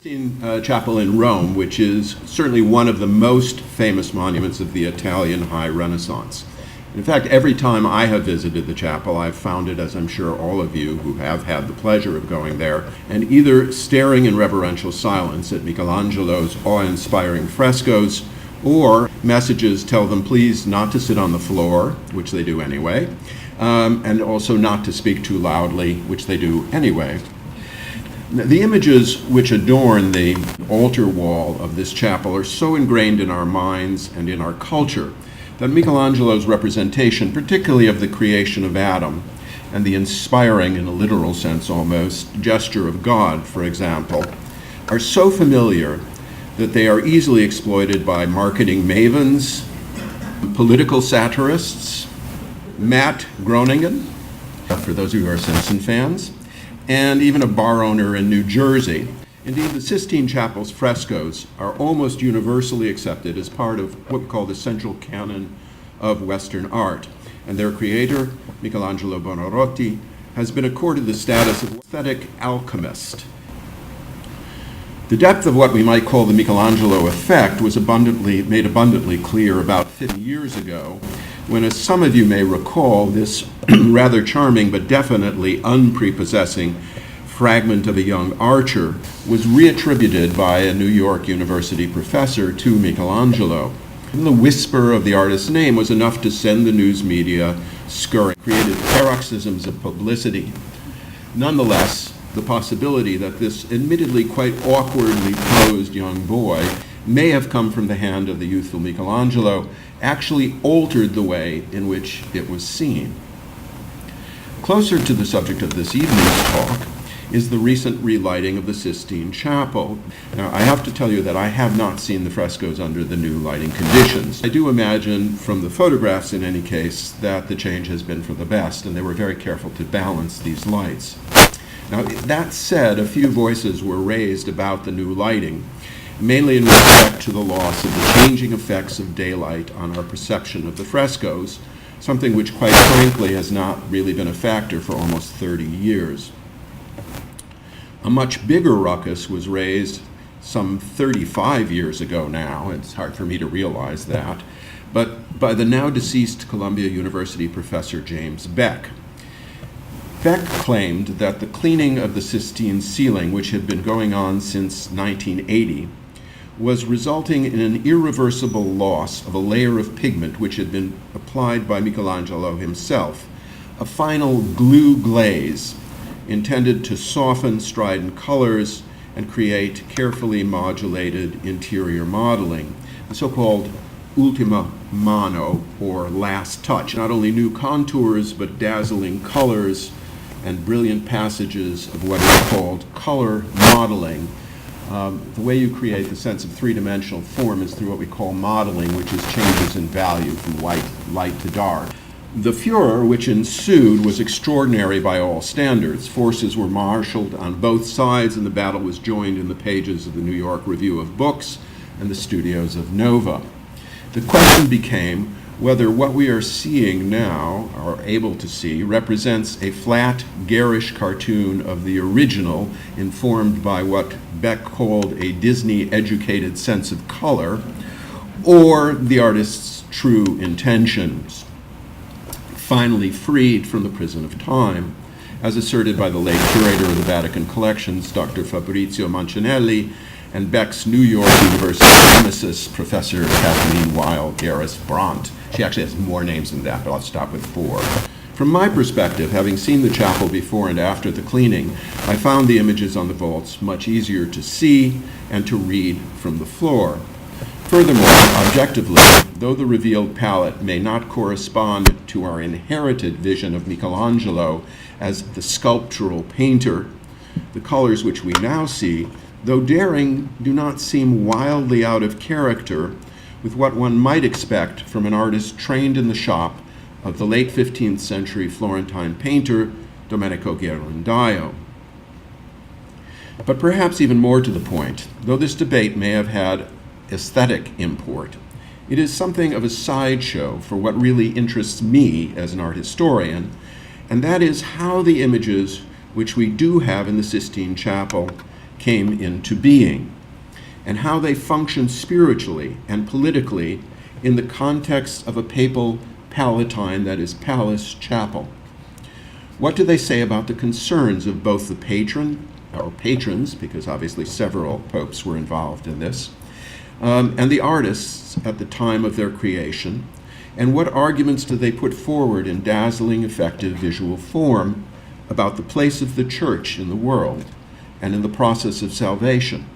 Chapel in Rome, which is certainly one of the most famous monuments of the Italian High Renaissance. In fact, every time I have visited the chapel, I've found it, as I'm sure all of you who have had the pleasure of going there, and either staring in reverential silence at Michelangelo's awe-inspiring frescoes, or messages tell them please not to sit on the floor, which they do anyway, and also not to speak too loudly, which they do anyway. The images which adorn the altar wall of this chapel are so ingrained in our minds and in our culture that Michelangelo's representation, particularly of the creation of Adam, and the inspiring, in a literal sense almost, gesture of God, for example, are so familiar that they are easily exploited by marketing mavens, political satirists, Matt Groeningen, for those of you who are Simpson fans, and even a bar owner in New Jersey. Indeed, the Sistine Chapel's frescoes are almost universally accepted as part of what we call the central canon of Western art, and their creator, Michelangelo Buonarroti, has been accorded the status of aesthetic alchemist. The depth of what we might call the Michelangelo effect was made abundantly clear about 50 years ago, when, as some of you may recall, this rather charming but definitely unprepossessing fragment of a young archer was reattributed by a New York University professor to Michelangelo. And the whisper of the artist's name was enough to send the news media scurrying, created paroxysms of publicity. Nonetheless, the possibility that this admittedly quite awkwardly posed young boy may have come from the hand of the youthful Michelangelo actually altered the way in which it was seen. Closer to the subject of this evening's talk is the recent relighting of the Sistine Chapel. Now, I have to tell you that I have not seen the frescoes under the new lighting conditions. I do imagine, from the photographs in any case, that the change has been for the best, and they were very careful to balance these lights. Now, that said, a few voices were raised about the new lighting, mainly in respect to the loss of the changing effects of daylight on our perception of the frescoes, something which quite frankly has not really been a factor for almost 30 years. A much bigger ruckus was raised some 35 years ago now, it's hard for me to realize that, but by the now deceased Columbia University professor James Beck. Beck claimed that the cleaning of the Sistine ceiling, which had been going on since 1980, was resulting in an irreversible loss of a layer of pigment which had been applied by Michelangelo himself, a final glue glaze intended to soften strident colors and create carefully modulated interior modeling, the so-called ultima mano, or last touch. Not only new contours, but dazzling colors and brilliant passages of what is called color modeling. The way you create the sense of three-dimensional form is through what we call modeling, which is changes in value from light to dark. The furor which ensued was extraordinary by all standards. Forces were marshaled on both sides, and the battle was joined in the pages of the New York Review of Books and the studios of Nova. The question became whether what we are seeing now, or able to see, represents a flat, garish cartoon of the original, informed by what Beck called a Disney-educated sense of color, or the artist's true intentions, finally freed from the prison of time, as asserted by the late curator of the Vatican collections, Dr. Fabrizio Mancinelli, and Beck's New York University nemesis, Professor Kathleen Weil-Garris-Brandt. She actually has more names than that, but I'll stop with 4. From my perspective, having seen the chapel before and after the cleaning, I found the images on the vaults much easier to see and to read from the floor. Furthermore, objectively, though the revealed palette may not correspond to our inherited vision of Michelangelo as the sculptural painter, the colors which we now see, though daring, do not seem wildly out of character with what one might expect from an artist trained in the shop of the late 15th century Florentine painter Domenico Ghirlandaio. But perhaps even more to the point, though this debate may have had aesthetic import, it is something of a sideshow for what really interests me as an art historian, and that is how the images which we do have in the Sistine Chapel came into being, and how they function spiritually and politically in the context of a papal palatine, that is, palace chapel. What do they say about the concerns of both the patron, or patrons, because obviously several popes were involved in this, and the artists at the time of their creation, and what arguments do they put forward in dazzling, effective visual form about the place of the church in the world and in the process of salvation?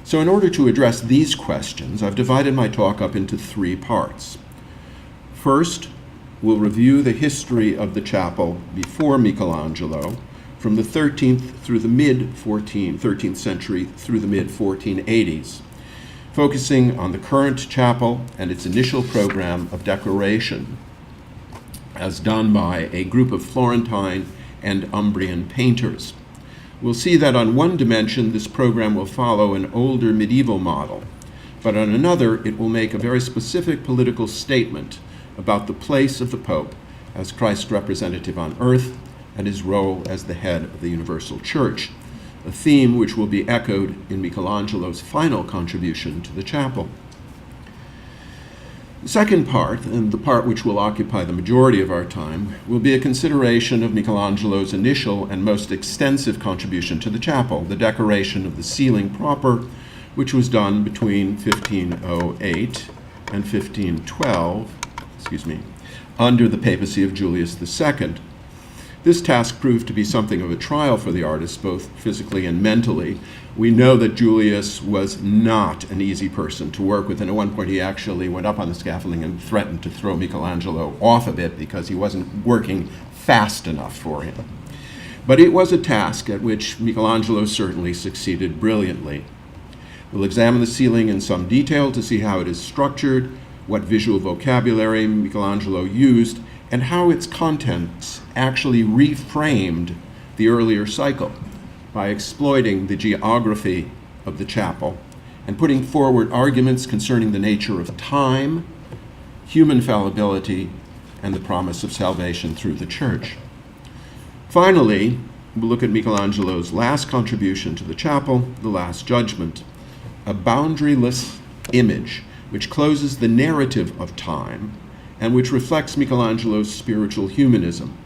So in order to address these questions, I've divided my talk up into three parts. First, we'll review the history of the chapel before Michelangelo, from the 13th through the mid-13th century through the mid-1480s, focusing on the current chapel and its initial program of decoration, as done by a group of Florentine and Umbrian painters. We'll see that on one dimension, this program will follow an older medieval model, but on another, it will make a very specific political statement about the place of the Pope as Christ's representative on earth and his role as the head of the universal church, a theme which will be echoed in Michelangelo's final contribution to the chapel. The second part, and the part which will occupy the majority of our time, will be a consideration of Michelangelo's initial and most extensive contribution to the chapel, the decoration of the ceiling proper, which was done between 1508 and 1512, under the papacy of Julius II. This task proved to be something of a trial for the artist, both physically and mentally. We know that Julius was not an easy person to work with, and at one point he actually went up on the scaffolding and threatened to throw Michelangelo off of it because he wasn't working fast enough for him. But it was a task at which Michelangelo certainly succeeded brilliantly. We'll examine the ceiling in some detail to see how it is structured, what visual vocabulary Michelangelo used, and how its contents actually reframed the earlier cycle by exploiting the geography of the chapel and putting forward arguments concerning the nature of time, human fallibility, and the promise of salvation through the church. Finally, we'll look at Michelangelo's last contribution to the chapel, the Last Judgment, a boundaryless image which closes the narrative of time and which reflects Michelangelo's spiritual humanism.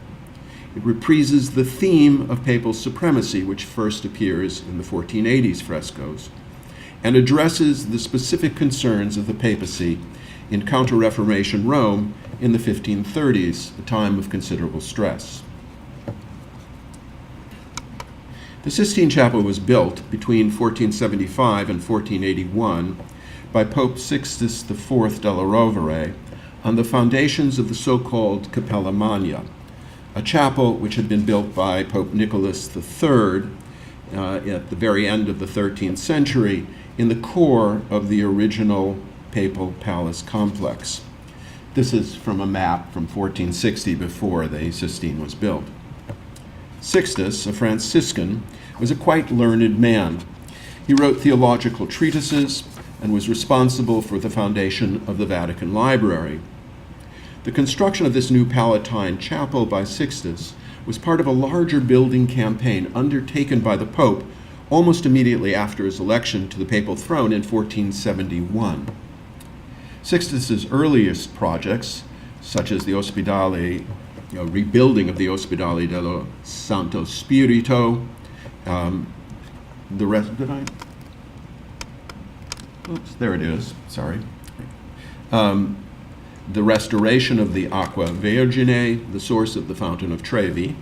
It reprises the theme of papal supremacy, which first appears in the 1480s frescoes, and addresses the specific concerns of the papacy in Counter-Reformation Rome in the 1530s, a time of considerable stress. The Sistine Chapel was built between 1475 and 1481 by Pope Sixtus IV della Rovere on the foundations of the so-called Cappella Magna, a chapel which had been built by Pope Nicholas III at the very end of the 13th century in the core of the original papal palace complex. This is from a map from 1460 before the Sistine was built. Sixtus, a Franciscan, was a quite learned man. He wrote theological treatises and was responsible for the foundation of the Vatican Library. The construction of this new Palatine chapel by Sixtus was part of a larger building campaign undertaken by the Pope almost immediately after his election to the papal throne in 1471. Sixtus's earliest projects, such as the Ospedale, rebuilding of the Ospedale dello Santo Spirito, the rest, there it is, sorry. The restoration of the Aqua Vergine, the source of the Fountain of Trevi,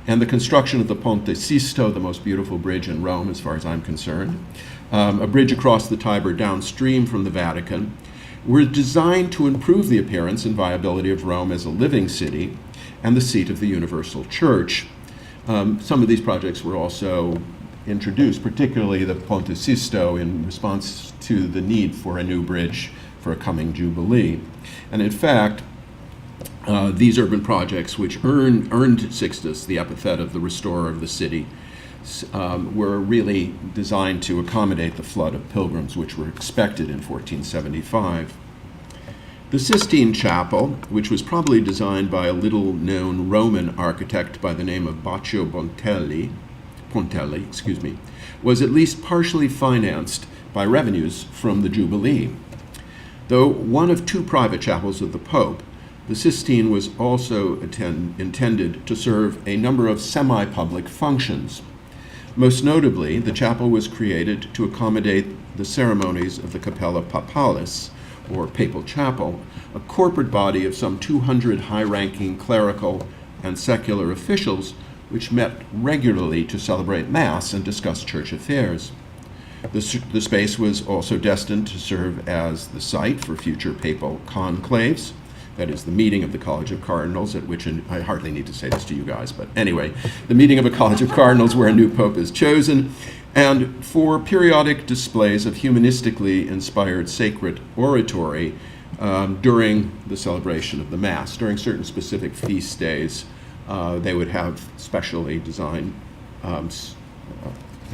and the construction of the Ponte Sisto, the most beautiful bridge in Rome as far as I'm concerned, a bridge across the Tiber downstream from the Vatican, were designed to improve the appearance and viability of Rome as a living city and the seat of the universal church. Some of these projects were also introduced, particularly the Ponte Sisto, in response to the need for a new bridge for a coming Jubilee. And in fact, these urban projects, which earned Sixtus the epithet of the restorer of the city, were really designed to accommodate the flood of pilgrims which were expected in 1475. The Sistine Chapel, which was probably designed by a little-known Roman architect by the name of Baccio Bontelli, Pontelli, was at least partially financed by revenues from the Jubilee. Though one of two private chapels of the Pope, the Sistine was also intended to serve a number of semi-public functions. Most notably, the chapel was created to accommodate the ceremonies of the Capella Papalis, or Papal Chapel, a corporate body of some 200 high-ranking clerical and secular officials which met regularly to celebrate Mass and discuss church affairs. The space was also destined to serve as the site for future papal conclaves, that is, the meeting of the College of Cardinals, at which, I hardly need to say this to you guys, but anyway, the meeting of a College of Cardinals where a new pope is chosen, and for periodic displays of humanistically inspired sacred oratory during the celebration of the Mass. During certain specific feast days, they would have specially designed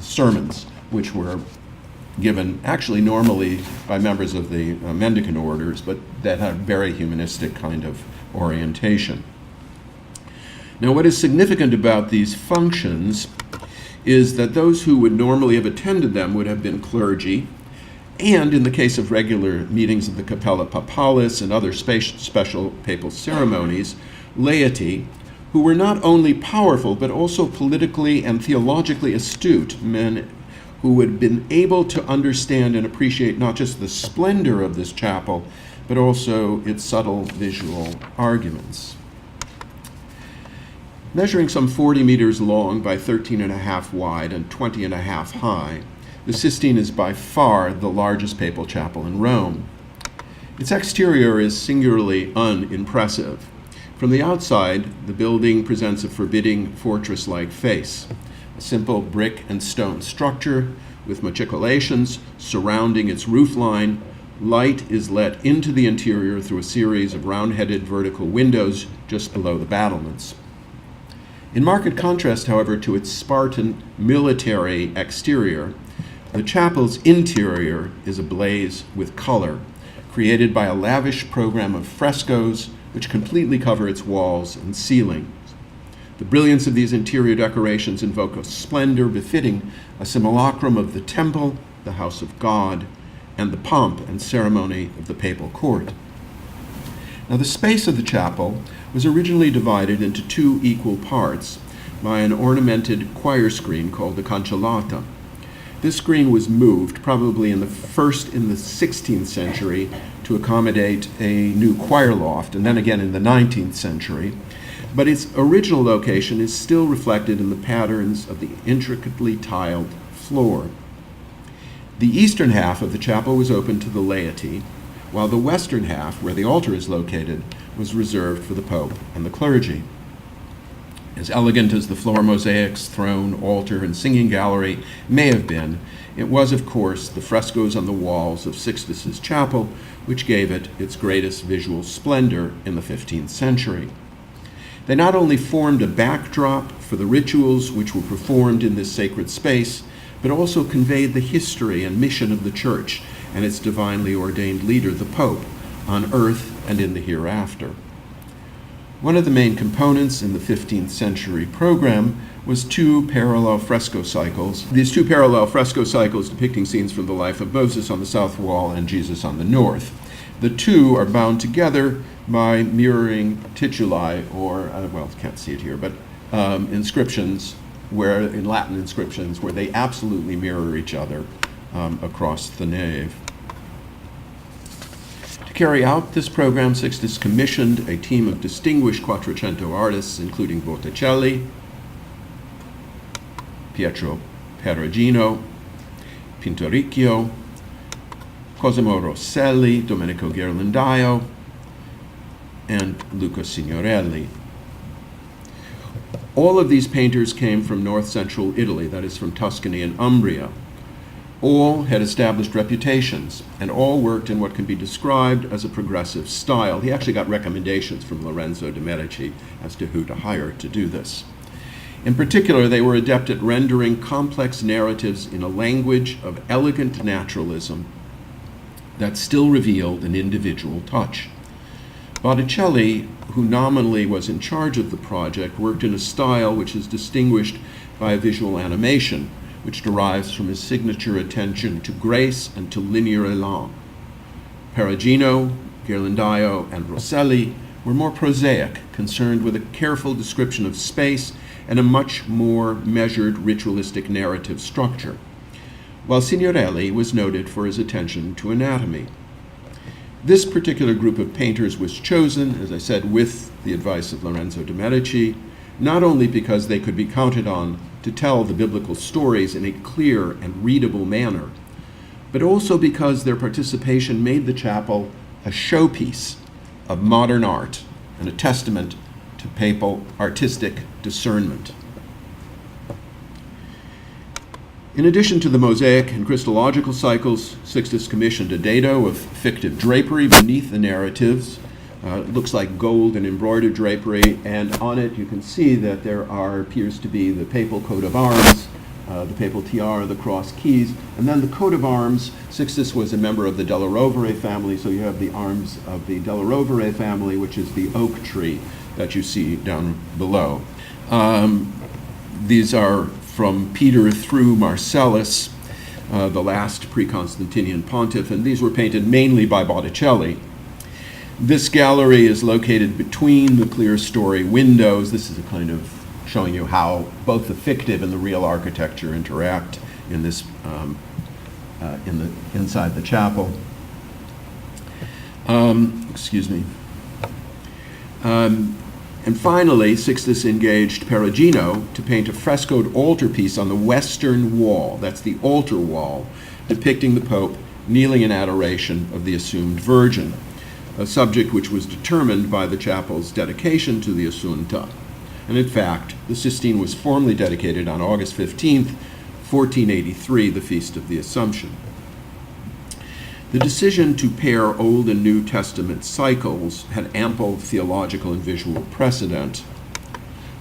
sermons, which were given actually normally by members of the mendicant orders, but that had very humanistic kind of orientation. Now, what is significant about these functions is that those who would normally have attended them would have been clergy, and in the case of regular meetings of the Capella Papalis and other special papal ceremonies, laity, who were not only powerful but also politically and theologically astute, men who had been able to understand and appreciate not just the splendor of this chapel, but also its subtle visual arguments. Measuring some 40 meters long by 13 and a half wide and 20 and a half high, the Sistine is by far the largest papal chapel in Rome. Its exterior is singularly unimpressive. From the outside, the building presents a forbidding fortress-like face. A simple brick and stone structure with machicolations surrounding its roofline. Light is let into the interior through a series of round-headed vertical windows just below the battlements. In marked contrast, however, to its Spartan military exterior, the chapel's interior is ablaze with color, created by a lavish program of frescoes which completely cover its walls and ceiling. The brilliance of these interior decorations invoke a splendor befitting a simulacrum of the temple, the house of God, and the pomp and ceremony of the papal court. Now, the space of the chapel was originally divided into two equal parts by an ornamented choir screen called the cancellata. This screen was moved, probably in the 16th century, to accommodate a new choir loft, and then again in the 19th century. But its original location is still reflected in the patterns of the intricately tiled floor. The eastern half of the chapel was open to the laity, while the western half, where the altar is located, was reserved for the Pope and the clergy. As elegant as the floor mosaics, throne, altar, and singing gallery may have been, it was, of course, the frescoes on the walls of Sixtus's chapel which gave it its greatest visual splendor in the 15th century. They not only formed a backdrop for the rituals which were performed in this sacred space, but also conveyed the history and mission of the Church and its divinely ordained leader, the Pope, on earth and in the hereafter. One of the main components in the 15th century program was two parallel fresco cycles. These two parallel fresco cycles depicting scenes from the life of Moses on the south wall and Jesus on the north. The two are bound together by mirroring tituli, or, can't see it here, but inscriptions, where in Latin inscriptions, where they absolutely mirror each other across the nave. To carry out this program, Sixtus commissioned a team of distinguished Quattrocento artists, including Botticelli, Pietro Perugino, Pinturicchio, Cosimo Rosselli, Domenico Ghirlandaio, and Luca Signorelli. All of these painters came from north-central Italy, that is from Tuscany and Umbria. All had established reputations, and all worked in what can be described as a progressive style. He actually got recommendations from Lorenzo de' Medici as to who to hire to do this. In particular, they were adept at rendering complex narratives in a language of elegant naturalism that still revealed an individual touch. Botticelli, who nominally was in charge of the project, worked in a style which is distinguished by a visual animation, which derives from his signature attention to grace and to linear elan. Perugino, Ghirlandaio, and Rosselli were more prosaic, concerned with a careful description of space and a much more measured ritualistic narrative structure, while Signorelli was noted for his attention to anatomy. This particular group of painters was chosen, as I said, with the advice of Lorenzo de' Medici, not only because they could be counted on to tell the biblical stories in a clear and readable manner, but also because their participation made the chapel a showpiece of modern art and a testament to papal artistic discernment. In addition to the mosaic and Christological cycles, Sixtus commissioned a dado of fictive drapery beneath the narratives. It looks like gold and embroidered drapery, and on it you can see that there appears to be the papal coat of arms, the papal tiara, the cross keys, and then the coat of arms. Sixtus was a member of the Della Rovere family, so you have the arms of the Della Rovere family, which is the oak tree that you see down below. These are from Peter through Marcellus, the last pre-Constantinian pontiff, and these were painted mainly by Botticelli. This gallery is located between the clear story windows. This is a kind of showing you how both the fictive and the real architecture interact in this inside the chapel. Excuse me. And finally, Sixtus engaged Perugino to paint a frescoed altarpiece on the western wall. That's the altar wall, depicting the Pope kneeling in adoration of the assumed Virgin, a subject which was determined by the chapel's dedication to the Assunta. And in fact, the Sistine was formally dedicated on August 15th, 1483, the Feast of the Assumption. The decision to pair Old and New Testament cycles had ample theological and visual precedent.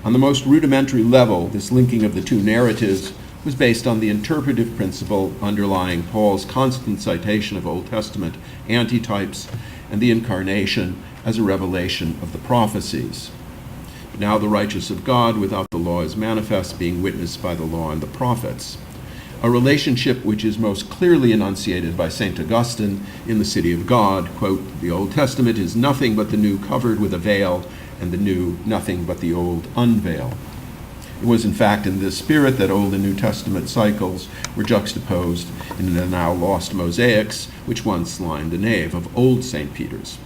On the most rudimentary level, this linking of the two narratives was based on the interpretive principle underlying Paul's constant citation of Old Testament antitypes and the incarnation as a revelation of the prophecies. Now the righteousness of God without the law is manifest, being witnessed by the law and the prophets, a relationship which is most clearly enunciated by St. Augustine in The City of God, quote, "The Old Testament is nothing but the new covered with a veil, and the new nothing but the old unveiled." It was in fact in this spirit that Old and New Testament cycles were juxtaposed in the now lost mosaics which once lined the nave of Old St. Peter's.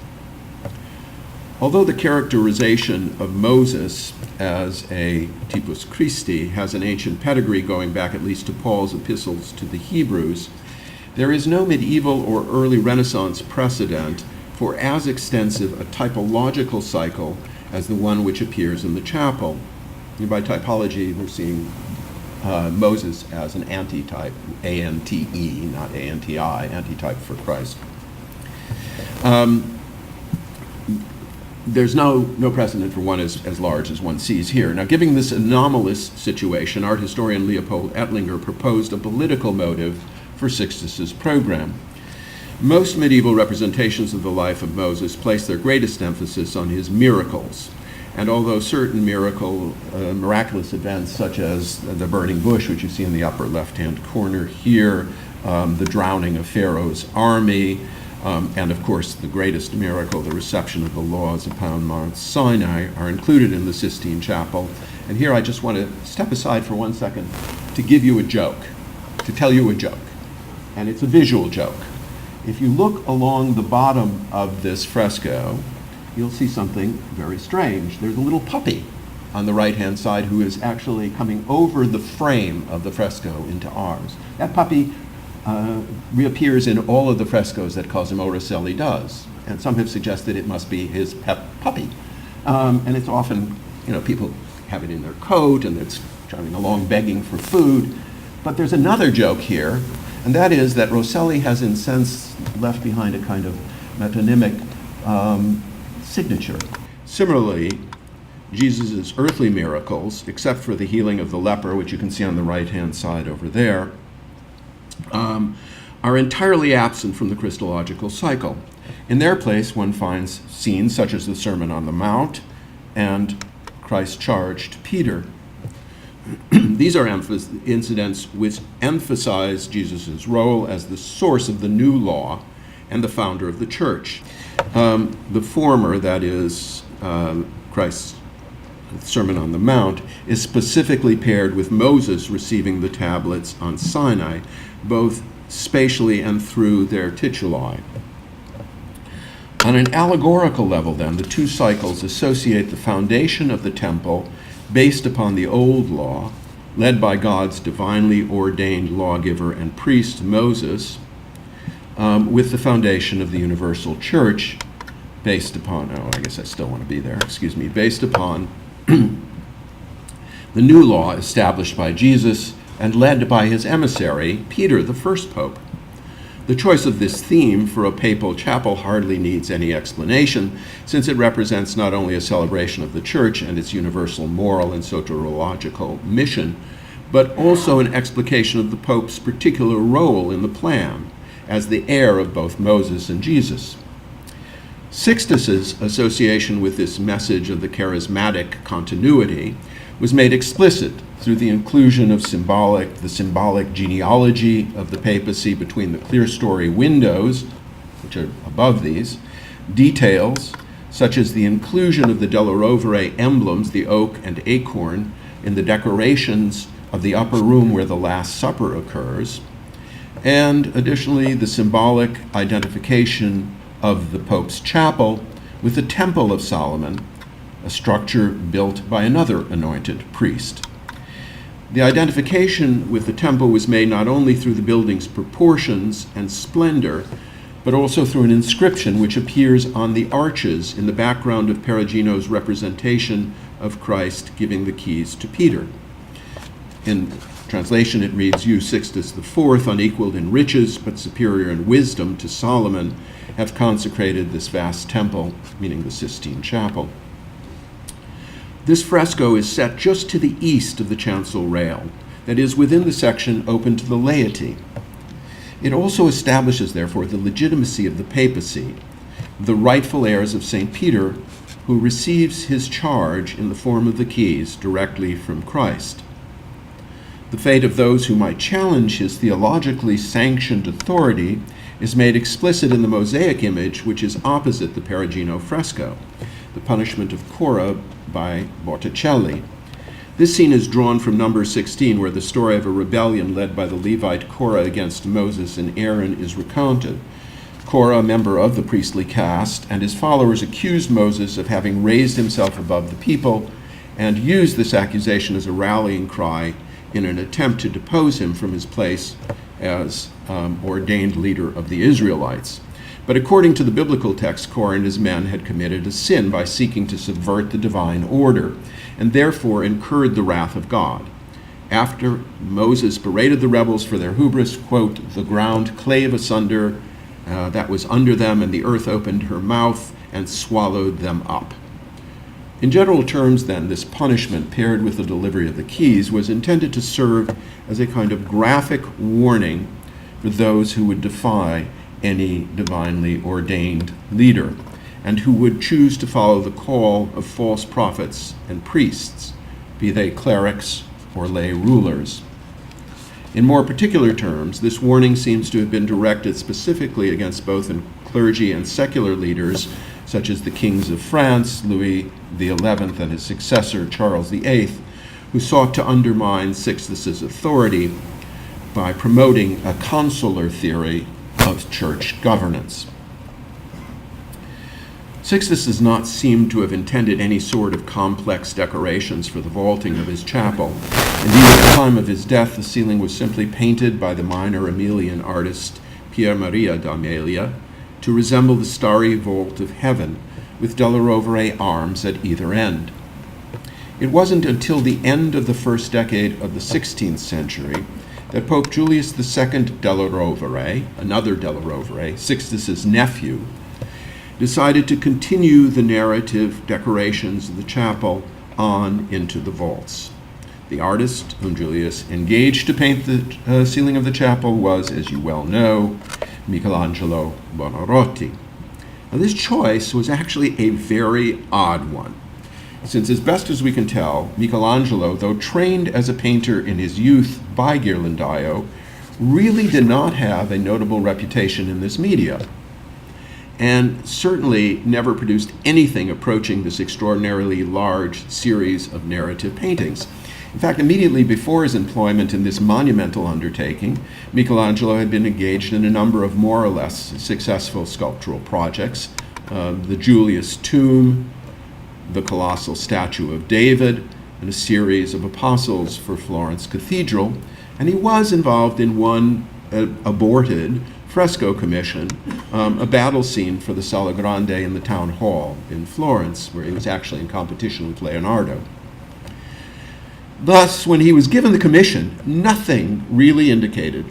Although the characterization of Moses as a typus Christi has an ancient pedigree going back at least to Paul's epistles to the Hebrews, there is no medieval or early Renaissance precedent for as extensive a typological cycle as the one which appears in the chapel. And by typology, we're seeing Moses as an antitype, A-N-T-E, not A-N-T-I, antitype for Christ. There's no precedent for one as large as one sees here. Now, given this anomalous situation, art historian Leopold Ettlinger proposed a political motive for Sixtus's program. Most medieval representations of the life of Moses place their greatest emphasis on his miracles. And although certain miraculous events, such as the burning bush, which you see in the upper left-hand corner here, the drowning of Pharaoh's army, and of course the greatest miracle, the reception of the laws upon Mount Sinai, are included in the Sistine Chapel. And here I just want to step aside for 1 second to give you a joke, to tell you a joke. And it's a visual joke. If you look along the bottom of this fresco, you'll see something very strange. There's a little puppy on the right-hand side who is actually coming over the frame of the fresco into ours. That puppy reappears in all of the frescoes that Cosimo Rosselli does, and some have suggested it must be his pet puppy. And it's often, people have it in their coat, and it's driving along begging for food. But there's another joke here, and that is that Rosselli has in sense left behind a kind of metonymic signature. Similarly, Jesus' earthly miracles, except for the healing of the leper, which you can see on the right-hand side over there, are entirely absent from the Christological cycle. In their place, one finds scenes such as the Sermon on the Mount and Christ's charge to Peter. These are incidents which emphasize Jesus' role as the source of the new law and the founder of the church. The former, that is, Christ's Sermon on the Mount, is specifically paired with Moses receiving the tablets on Sinai, both spatially and through their tituli. On an allegorical level, then, the two cycles associate the foundation of the temple based upon the old law, led by God's divinely ordained lawgiver and priest, Moses, with the foundation of the universal church based upon, based upon the new law established by Jesus and led by his emissary, Peter, the first pope. The choice of this theme for a papal chapel hardly needs any explanation, since it represents not only a celebration of the church and its universal moral and soteriological mission, but also an explication of the pope's particular role in the plan as the heir of both Moses and Jesus. Sixtus's association with this message of the charismatic continuity was made explicit through the inclusion of the symbolic genealogy of the papacy between the clerestory windows, which are above these, details such as the inclusion of the Della Rovere emblems, the oak and acorn, in the decorations of the upper room where the Last Supper occurs, and additionally the symbolic identification of the Pope's chapel with the Temple of Solomon, a structure built by another anointed priest. The identification with the temple was made not only through the building's proportions and splendor, but also through an inscription which appears on the arches in the background of Perugino's representation of Christ giving the keys to Peter. In translation, it reads, "You, Sixtus IV, unequaled in riches, but superior in wisdom to Solomon, have consecrated this vast temple," meaning the Sistine Chapel. This fresco is set just to the east of the chancel rail, that is, within the section open to the laity. It also establishes, therefore, the legitimacy of the papacy, the rightful heirs of St. Peter, who receives his charge in the form of the keys directly from Christ. The fate of those who might challenge his theologically sanctioned authority is made explicit in the mosaic image which is opposite the Perugino fresco, the punishment of Korah by Botticelli. This scene is drawn from Numbers 16, where the story of a rebellion led by the Levite Korah against Moses and Aaron is recounted. Korah, a member of the priestly caste, and his followers accused Moses of having raised himself above the people and used this accusation as a rallying cry in an attempt to depose him from his place as ordained leader of the Israelites. But according to the biblical text, Korah and his men had committed a sin by seeking to subvert the divine order, and therefore incurred the wrath of God. After Moses berated the rebels for their hubris, quote, "The ground clave asunder that was under them, and the earth opened her mouth and swallowed them up." In general terms, then, this punishment, paired with the delivery of the keys, was intended to serve as a kind of graphic warning for those who would defy any divinely ordained leader, and who would choose to follow the call of false prophets and priests, be they clerics or lay rulers. In more particular terms, this warning seems to have been directed specifically against both clergy and secular leaders, such as the kings of France, Louis XI, and his successor, Charles VIII, who sought to undermine Sixtus's authority by promoting a consular theory of church governance. Sixtus does not seem to have intended any sort of complex decorations for the vaulting of his chapel. Indeed, at the time of his death, the ceiling was simply painted by the minor Emilian artist Pier Maria d'Amelia to resemble the starry vault of heaven, with Della Rovere arms at either end. It wasn't until the end of the first decade of the 16th century that Pope Julius II Della Rovere, another Della Rovere, Sixtus's nephew, decided to continue the narrative decorations of the chapel on into the vaults. The artist whom Julius engaged to paint the ceiling of the chapel was, as you well know, Michelangelo Buonarroti. Now, this choice was actually a very odd one. since as best as we can tell, Michelangelo, though trained as a painter in his youth by Ghirlandaio, really did not have a notable reputation in this media, and certainly never produced anything approaching this extraordinarily large series of narrative paintings. In fact, immediately before his employment in this monumental undertaking, Michelangelo had been engaged in a number of more or less successful sculptural projects, the Julius Tomb, the colossal statue of David, and a series of apostles for Florence Cathedral, and he was involved in one aborted fresco commission, a battle scene for the Sala Grande in the town hall in Florence, where he was actually in competition with Leonardo. Thus, when he was given the commission, nothing really indicated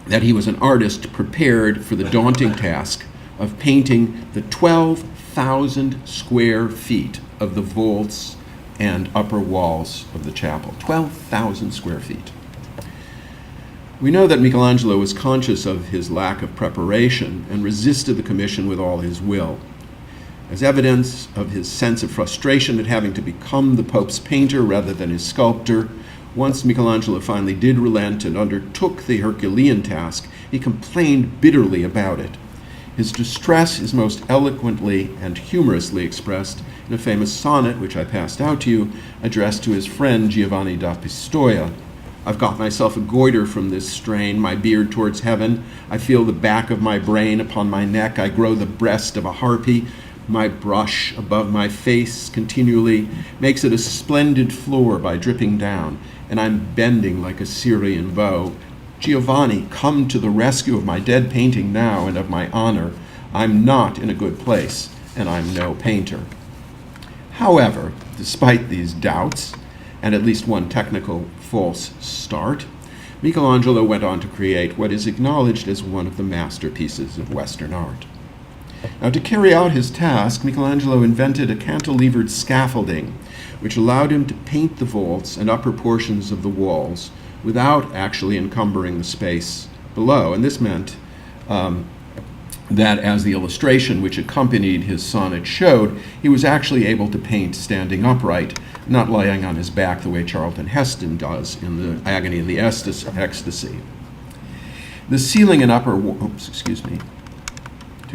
that he was an artist prepared for the daunting task of painting the 12,000 square feet of the vaults and upper walls of the chapel. 12,000 square feet. We know that Michelangelo was conscious of his lack of preparation and resisted the commission with all his will. As evidence of his sense of frustration at having to become the Pope's painter rather than his sculptor, once Michelangelo finally did relent and undertook the Herculean task, he complained bitterly about it. His distress is most eloquently and humorously expressed in a famous sonnet, which I passed out to you, addressed to his friend Giovanni da Pistoia. I've got myself a goiter from this strain, my beard towards heaven. I feel the back of my brain upon my neck. I grow the breast of a harpy. My brush above my face continually makes it a splendid floor by dripping down, and I'm bending like a Syrian bow. Giovanni, come to the rescue of my dead painting now and of my honor. I'm not in a good place, and I'm no painter. However, despite these doubts, and at least one technical false start, Michelangelo went on to create what is acknowledged as one of the masterpieces of Western art. Now, to carry out his task, Michelangelo invented a cantilevered scaffolding, which allowed him to paint the vaults and upper portions of the walls without actually encumbering the space below. And this meant that, as the illustration which accompanied his sonnet showed, he was actually able to paint standing upright, not lying on his back the way Charlton Heston does in The Agony and the Ecstasy. The ceiling and upper too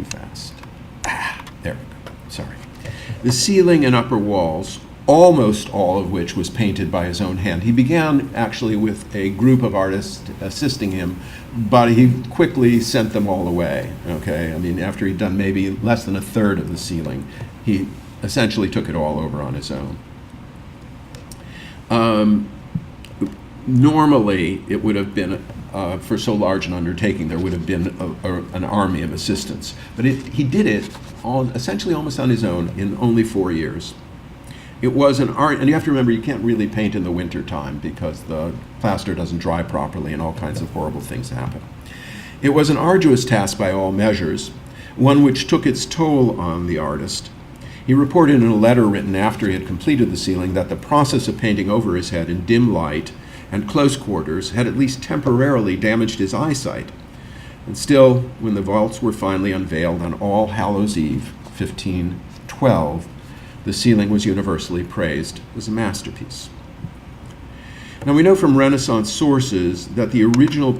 fast. There we go. Sorry. The ceiling and upper walls, almost all of which was painted by his own hand. He began actually with a group of artists assisting him, but he quickly sent them all away. Okay, I mean, after he'd done maybe less than a third of the ceiling, he essentially took it all over on his own. Normally, it would have been, for so large an undertaking, there would have been an army of assistants. But he did it essentially almost on his own in only 4 years. It was an art, and you have to remember, you can't really paint in the winter time because the plaster doesn't dry properly and all kinds of horrible things happen. It was an arduous task by all measures, one which took its toll on the artist. He reported in a letter written after he had completed the ceiling that the process of painting over his head in dim light and close quarters had at least temporarily damaged his eyesight. And still, when the vaults were finally unveiled on All Hallows Eve, 1512, the ceiling was universally praised as a masterpiece. Now, we know from Renaissance sources that the original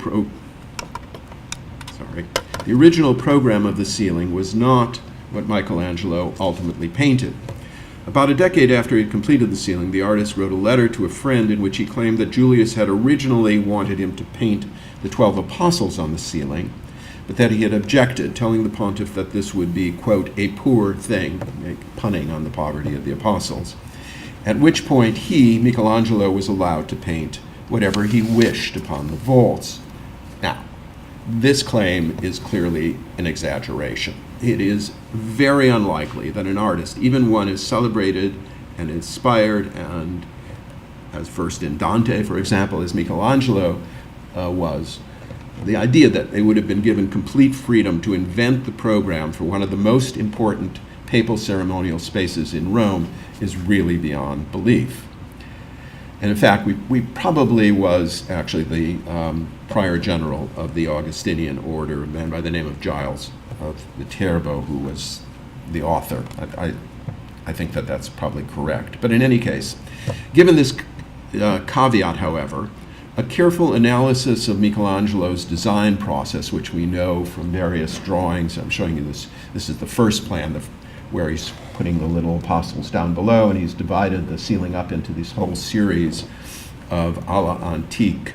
program of the ceiling was not what Michelangelo ultimately painted. About a decade after he had completed the ceiling, the artist wrote a letter to a friend in which he claimed that Julius had originally wanted him to paint the 12 apostles on the ceiling, but that he had objected, telling the pontiff that this would be, quote, a poor thing, punning on the poverty of the apostles, at which point he, Michelangelo, was allowed to paint whatever he wished upon the vaults. Now, this claim is clearly an exaggeration. It is very unlikely that an artist, even one as celebrated and inspired and as first in Dante, for example, as Michelangelo was, the idea that they would have been given complete freedom to invent the program for one of the most important papal ceremonial spaces in Rome is really beyond belief. And in fact, we probably was actually the prior general of the Augustinian order, a man by the name of Giles of Viterbo, who was the author. I think that that's probably correct. But in any case, given this caveat, however, a careful analysis of Michelangelo's design process, which we know from various drawings, I'm showing you this. This is the first plan where he's putting the little apostles down below, and he's divided the ceiling up into this whole series of a la antique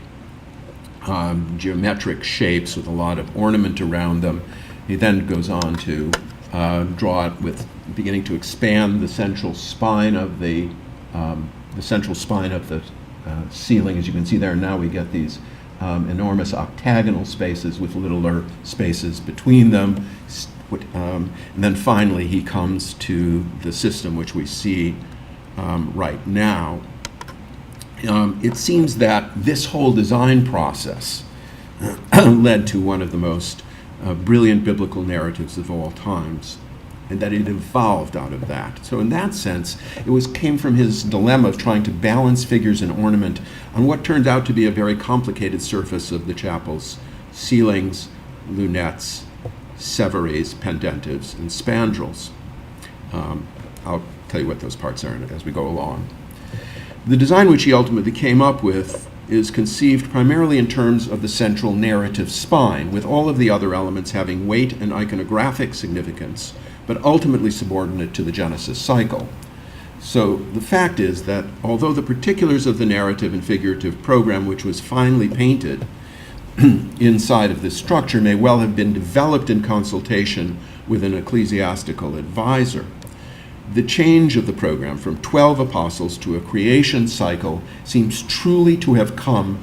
geometric shapes with a lot of ornament around them. He then goes on to draw it with beginning to expand the central spine of the ceiling. As you can see there, now we get these enormous octagonal spaces with littler spaces between them. And then finally he comes to the system which we see right now. It seems that this whole design process led to one of the most brilliant biblical narratives of all times, and that it evolved out of that. So in that sense, it came from his dilemma of trying to balance figures and ornament on what turned out to be a very complicated surface of the chapel's ceilings, lunettes, severies, pendentives, and spandrels. I'll tell you what those parts are as we go along. The design which he ultimately came up with is conceived primarily in terms of the central narrative spine, with all of the other elements having weight and iconographic significance, but ultimately subordinate to the Genesis cycle. So the fact is that although the particulars of the narrative and figurative program which was finally painted inside of this structure may well have been developed in consultation with an ecclesiastical advisor, the change of the program from 12 apostles to a creation cycle seems truly to have come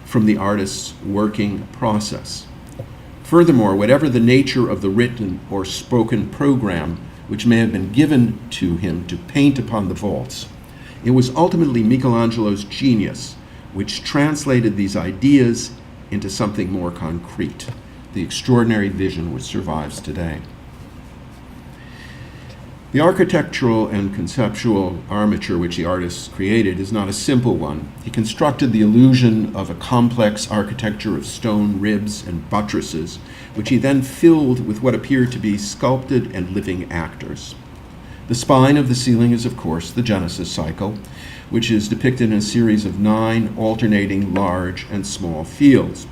from the artist's working process. Furthermore, whatever the nature of the written or spoken program which may have been given to him to paint upon the vaults, it was ultimately Michelangelo's genius which translated these ideas into something more concrete, the extraordinary vision which survives today. The architectural and conceptual armature which the artist created is not a simple one. He constructed the illusion of a complex architecture of stone ribs and buttresses, which he then filled with what appeared to be sculpted and living actors. The spine of the ceiling is, of course, the Genesis cycle, which is depicted in a series of 9 alternating large and small fields.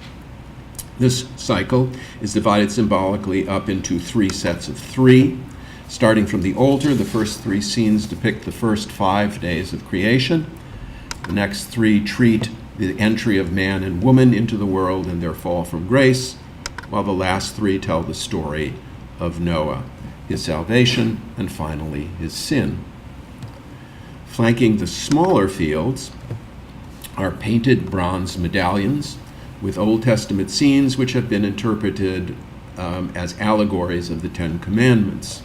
This cycle is divided symbolically up into 3 sets of 3. Starting from the altar, the first 3 scenes depict the first 5 days of creation. The next 3 treat the entry of man and woman into the world and their fall from grace, while the last 3 tell the story of Noah, his salvation, and finally his sin. Flanking the smaller fields are painted bronze medallions with Old Testament scenes which have been interpreted as allegories of the 10 Commandments.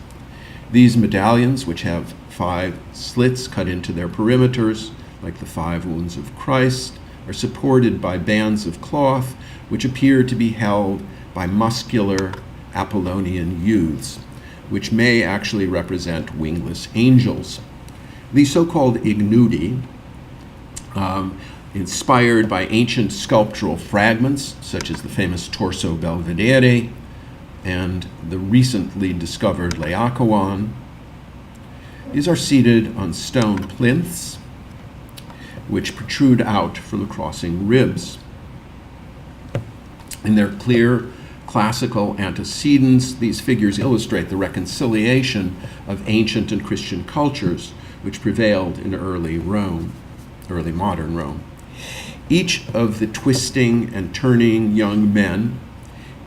These medallions, which have 5 slits cut into their perimeters, like the 5 wounds of Christ, are supported by bands of cloth, which appear to be held by muscular Apollonian youths, which may actually represent wingless angels. These so-called ignudi, inspired by ancient sculptural fragments, such as the famous Torso Belvedere, and the recently discovered Laocoon. These are seated on stone plinths, which protrude out from the crossing ribs. In their clear classical antecedents, these figures illustrate the reconciliation of ancient and Christian cultures which prevailed in early modern Rome. Each of the twisting and turning young men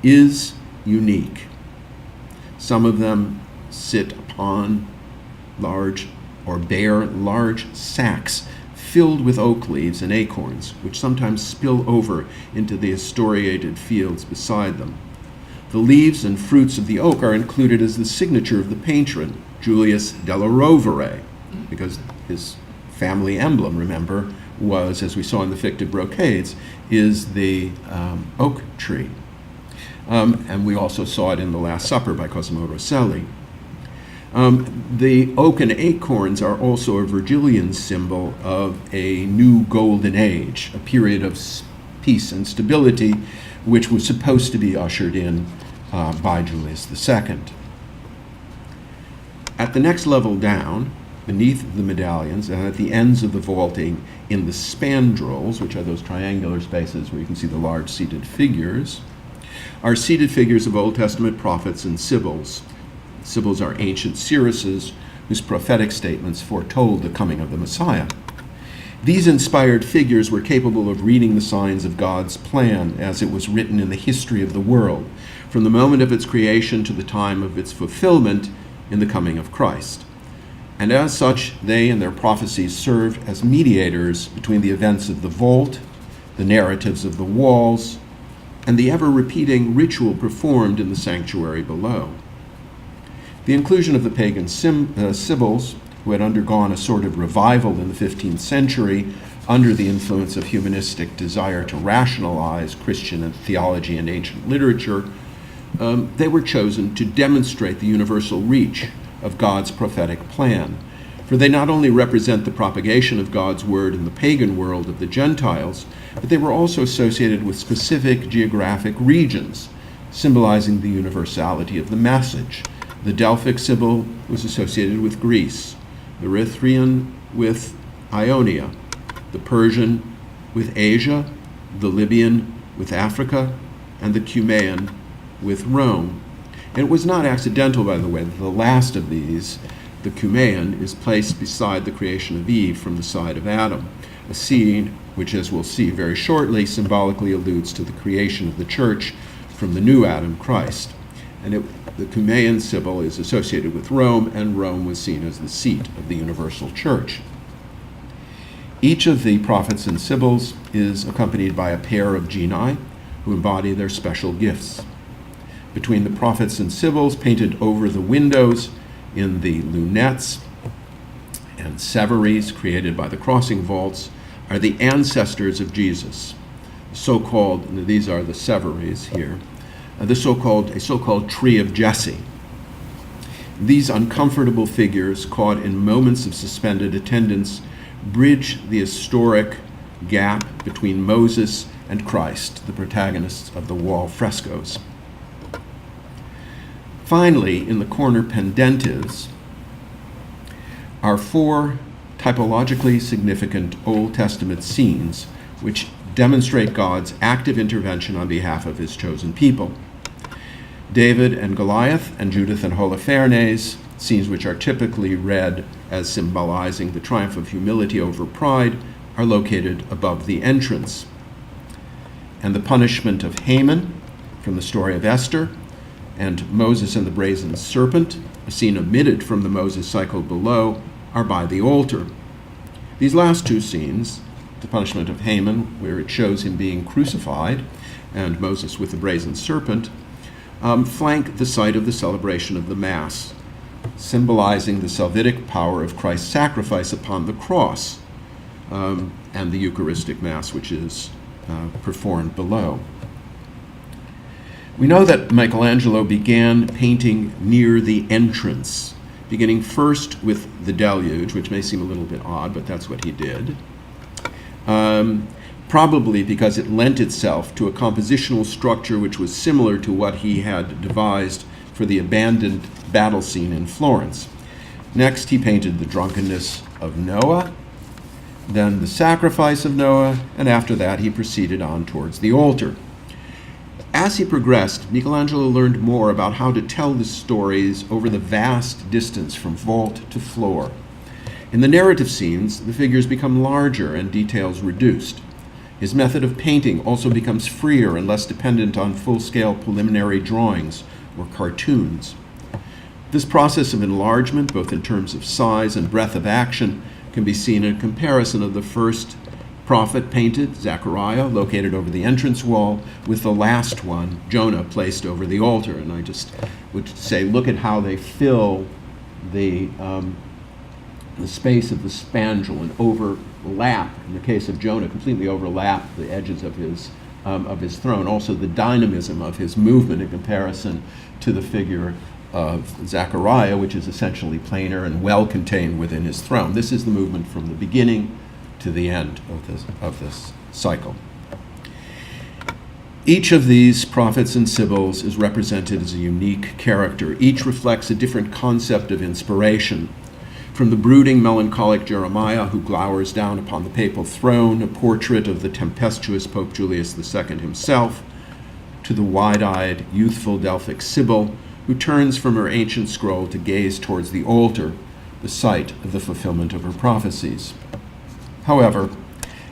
is unique. Some of them sit upon large or bear large sacks filled with oak leaves and acorns, which sometimes spill over into the historiated fields beside them. The leaves and fruits of the oak are included as the signature of the patron, Julius della Rovere, because his family emblem, remember, was, as we saw in the fictive brocades, is the oak tree. And we also saw it in The Last Supper by Cosimo Rosselli. The oak and acorns are also a Virgilian symbol of a new golden age, a period of peace and stability, which was supposed to be ushered in by Julius II. At the next level down, beneath the medallions and at the ends of the vaulting in the spandrels, which are those triangular spaces where you can see the large seated figures, are seated figures of Old Testament prophets and sibyls. Sibyls are ancient seeresses whose prophetic statements foretold the coming of the Messiah. These inspired figures were capable of reading the signs of God's plan as it was written in the history of the world, from the moment of its creation to the time of its fulfillment in the coming of Christ. And as such, they and their prophecies served as mediators between the events of the vault, the narratives of the walls, and the ever-repeating ritual performed in the sanctuary below. The inclusion of the pagan sibyls, who had undergone a sort of revival in the 15th century under the influence of humanistic desire to rationalize Christian theology and ancient literature, they were chosen to demonstrate the universal reach of God's prophetic plan. For they not only represent the propagation of God's word in the pagan world of the Gentiles, but they were also associated with specific geographic regions, symbolizing the universality of the message. The Delphic Sibyl was associated with Greece, the Erythraean with Ionia, the Persian with Asia, the Libyan with Africa, and the Cumaean with Rome. And it was not accidental, by the way, that the last of these, the Cumaean, is placed beside the creation of Eve from the side of Adam, a scene which, as we'll see very shortly, symbolically alludes to the creation of the church from the new Adam, Christ. And the Cumaean Sibyl is associated with Rome, and Rome was seen as the seat of the universal church. Each of the prophets and sibyls is accompanied by a pair of genii who embody their special gifts. Between the prophets and sibyls, painted over the windows in the lunettes and severies created by the crossing vaults, are the ancestors of Jesus, so-called, these are the severies here, a so-called tree of Jesse. These uncomfortable figures, caught in moments of suspended attendance, bridge the historic gap between Moses and Christ, the protagonists of the wall frescoes. Finally, in the corner pendentives are four typologically significant Old Testament scenes which demonstrate God's active intervention on behalf of his chosen people. David and Goliath and Judith and Holofernes, scenes which are typically read as symbolizing the triumph of humility over pride, are located above the entrance. And the punishment of Haman from the story of Esther, and Moses and the brazen serpent, a scene omitted from the Moses cycle below, are by the altar. These last two scenes, the punishment of Haman, where it shows him being crucified, and Moses with the brazen serpent, flank the site of the celebration of the Mass, symbolizing the salvific power of Christ's sacrifice upon the cross, and the Eucharistic Mass, which is performed below. We know that Michelangelo began painting near the entrance, beginning first with the Deluge, which may seem a little bit odd, but that's what he did. Probably because it lent itself to a compositional structure which was similar to what he had devised for the abandoned battle scene in Florence. Next, he painted the drunkenness of Noah, then the sacrifice of Noah, and after that he proceeded on towards the altar. As he progressed, Michelangelo learned more about how to tell the stories over the vast distance from vault to floor. In the narrative scenes, the figures become larger and details reduced. His method of painting also becomes freer and less dependent on full-scale preliminary drawings or cartoons. This process of enlargement, both in terms of size and breadth of action, can be seen in comparison of the first prophet painted, Zechariah, located over the entrance wall, with the last one, Jonah, placed over the altar. And I just would say, look at how they fill the space of the spandrel and overlap, in the case of Jonah, completely overlap the edges of his throne. Also the dynamism of his movement in comparison to the figure of Zechariah, which is essentially planar and well contained within his throne. This is the movement from the beginning to the end of this cycle. Each of these prophets and sibyls is represented as a unique character. Each reflects a different concept of inspiration. From the brooding, melancholic Jeremiah, who glowers down upon the papal throne, a portrait of the tempestuous Pope Julius II himself, to the wide-eyed, youthful Delphic Sibyl, who turns from her ancient scroll to gaze towards the altar, the site of the fulfillment of her prophecies. However,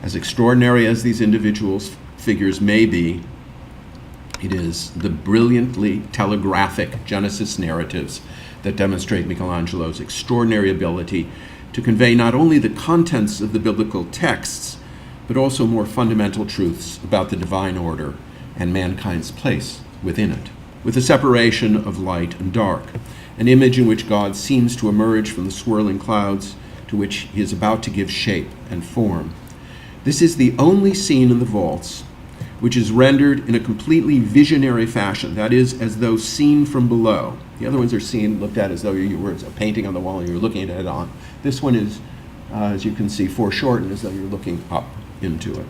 as extraordinary as these individuals' figures may be, it is the brilliantly telegraphic Genesis narratives that demonstrate Michelangelo's extraordinary ability to convey not only the contents of the biblical texts, but also more fundamental truths about the divine order and mankind's place within it, with a separation of light and dark, an image in which God seems to emerge from the swirling clouds to which he is about to give shape and form. This is the only scene in the vaults which is rendered in a completely visionary fashion, that is, as though seen from below. The other ones are seen, looked at as though you were a painting on the wall and you were looking at it on. This one is, as you can see, foreshortened as though you're looking up into it.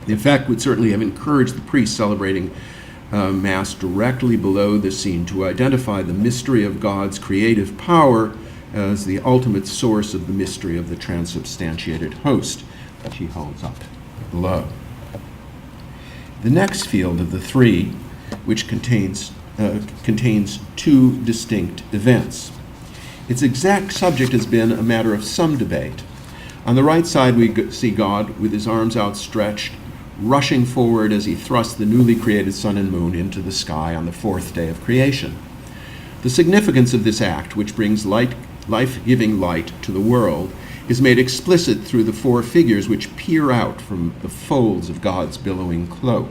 The effect would certainly have encouraged the priests celebrating Mass directly below the scene to identify the mystery of God's creative power as the ultimate source of the mystery of the transubstantiated host, which he holds up below. The next field of the three, which contains two distinct events. Its exact subject has been a matter of some debate. On the right side, we see God with his arms outstretched, rushing forward as he thrusts the newly created sun and moon into the sky on the fourth day of creation. The significance of this act, which brings life-giving light to the world, is made explicit through the four figures which peer out from the folds of God's billowing cloak.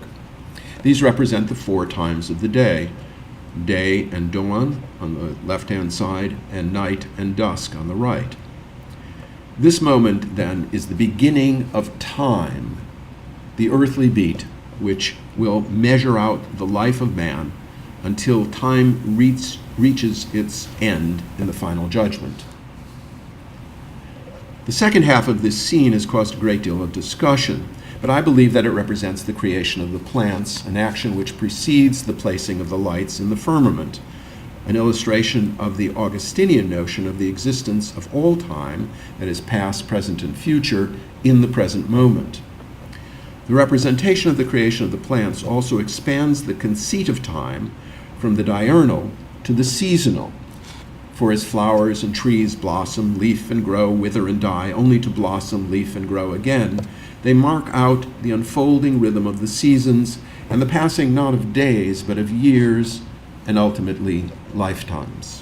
These represent the four times of the day and dawn on the left-hand side, and night and dusk on the right. This moment, then, is the beginning of time, the earthly beat, which will measure out the life of man until time reaches its end in the final judgment. The second half of this scene has caused a great deal of discussion, but I believe that it represents the creation of the plants, an action which precedes the placing of the lights in the firmament, an illustration of the Augustinian notion of the existence of all time, that is past, present, and future, in the present moment. The representation of the creation of the plants also expands the conceit of time from the diurnal to the seasonal. For as flowers and trees blossom, leaf and grow, wither and die, only to blossom, leaf and grow again, they mark out the unfolding rhythm of the seasons and the passing not of days, but of years and ultimately lifetimes.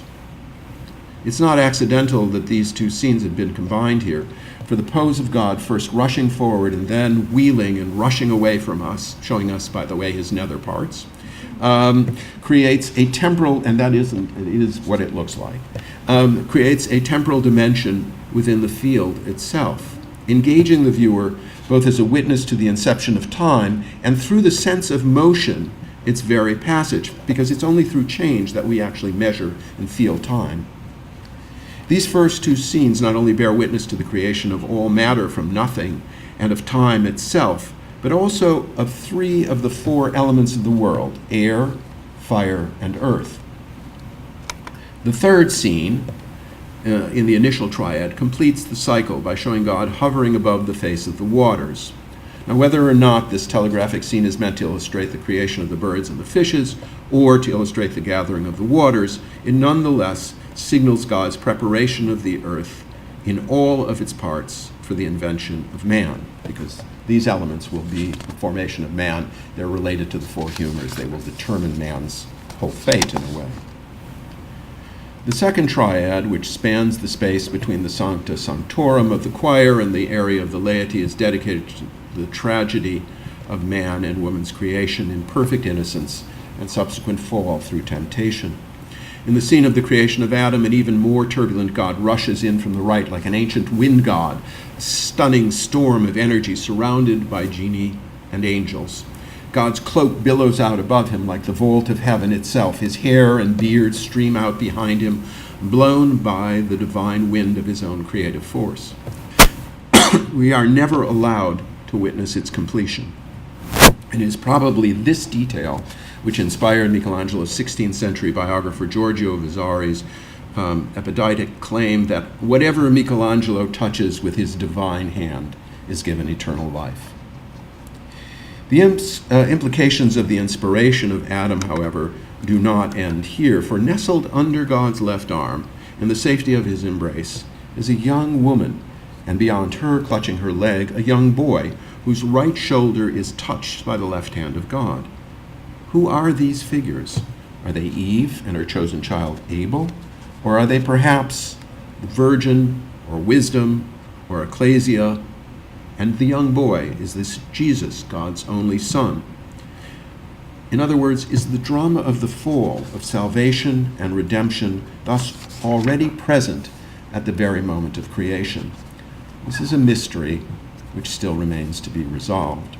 It's not accidental that these two scenes have been combined here, for the pose of God first rushing forward and then wheeling and rushing away from us, showing us, by the way, his nether parts, creates a temporal, and it is what it looks like, creates a temporal dimension within the field itself, engaging the viewer both as a witness to the inception of time and through the sense of motion, its very passage, because it's only through change that we actually measure and feel time. These first two scenes not only bear witness to the creation of all matter from nothing and of time itself, but also of three of the four elements of the world: air, fire, and earth. The third scene, in the initial triad, completes the cycle by showing God hovering above the face of the waters. Now, whether or not this telegraphic scene is meant to illustrate the creation of the birds and the fishes, or to illustrate the gathering of the waters, it nonetheless signals God's preparation of the earth in all of its parts for the invention of man, because these elements will be the formation of man. They're related to the four humors. They will determine man's whole fate in a way. The second triad, which spans the space between the Sancta Sanctorum of the choir and the area of the laity, is dedicated to the tragedy of man and woman's creation in perfect innocence and subsequent fall through temptation. In the scene of the creation of Adam, an even more turbulent God rushes in from the right like an ancient wind god, a stunning storm of energy surrounded by genii and angels. God's cloak billows out above him like the vault of heaven itself. His hair and beard stream out behind him, blown by the divine wind of his own creative force. We are never allowed to witness its completion. It is probably this detail which inspired Michelangelo's 16th century biographer Giorgio Vasari's Epidictic claim that whatever Michelangelo touches with his divine hand is given eternal life. The implications of the inspiration of Adam, however, do not end here, for nestled under God's left arm, in the safety of his embrace, is a young woman, and beyond her, clutching her leg, a young boy whose right shoulder is touched by the left hand of God. Who are these figures? Are they Eve and her chosen child Abel? Or are they perhaps the Virgin, or Wisdom, or Ecclesia? And the young boy, is this Jesus, God's only Son? In other words, is the drama of the fall, of salvation and redemption, thus already present at the very moment of creation? This is a mystery which still remains to be resolved.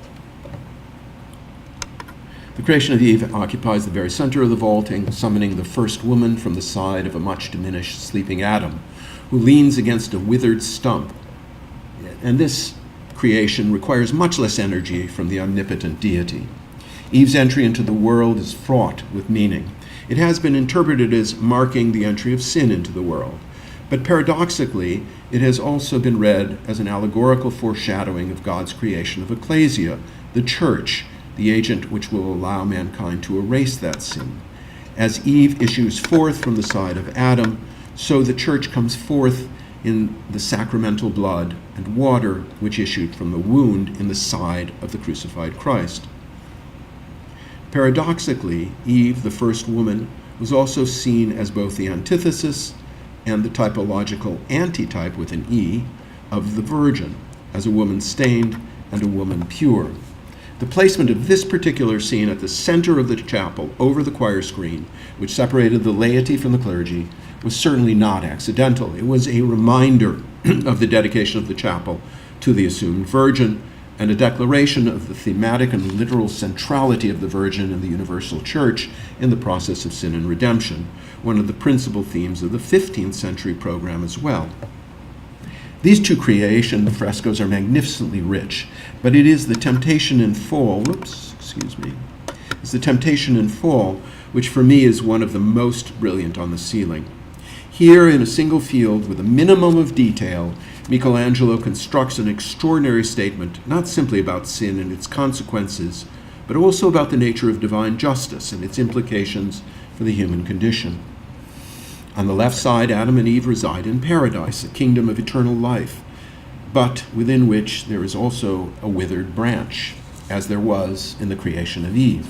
The creation of Eve occupies the very center of the vaulting, summoning the first woman from the side of a much diminished sleeping Adam, who leans against a withered stump. And this creation requires much less energy from the omnipotent deity. Eve's entry into the world is fraught with meaning. It has been interpreted as marking the entry of sin into the world. But paradoxically, it has also been read as an allegorical foreshadowing of God's creation of Ecclesia, the church, the agent which will allow mankind to erase that sin. As Eve issues forth from the side of Adam, so the church comes forth in the sacramental blood and water which issued from the wound in the side of the crucified Christ. Paradoxically, Eve, the first woman, was also seen as both the antithesis and the typological antitype with an E of the Virgin, as a woman stained and a woman pure. The placement of this particular scene at the center of the chapel over the choir screen, which separated the laity from the clergy, was certainly not accidental. It was a reminder of the dedication of the chapel to the assumed Virgin, and a declaration of the thematic and literal centrality of the Virgin in the universal church in the process of sin and redemption, one of the principal themes of the 15th century program as well. These two creation frescoes are magnificently rich, but it is the temptation and fall, it's the temptation and fall which for me is one of the most brilliant on the ceiling. Here in a single field with a minimum of detail, Michelangelo constructs an extraordinary statement, not simply about sin and its consequences, but also about the nature of divine justice and its implications for the human condition. On the left side, Adam and Eve reside in paradise, a kingdom of eternal life, but within which there is also a withered branch, as there was in the creation of Eve.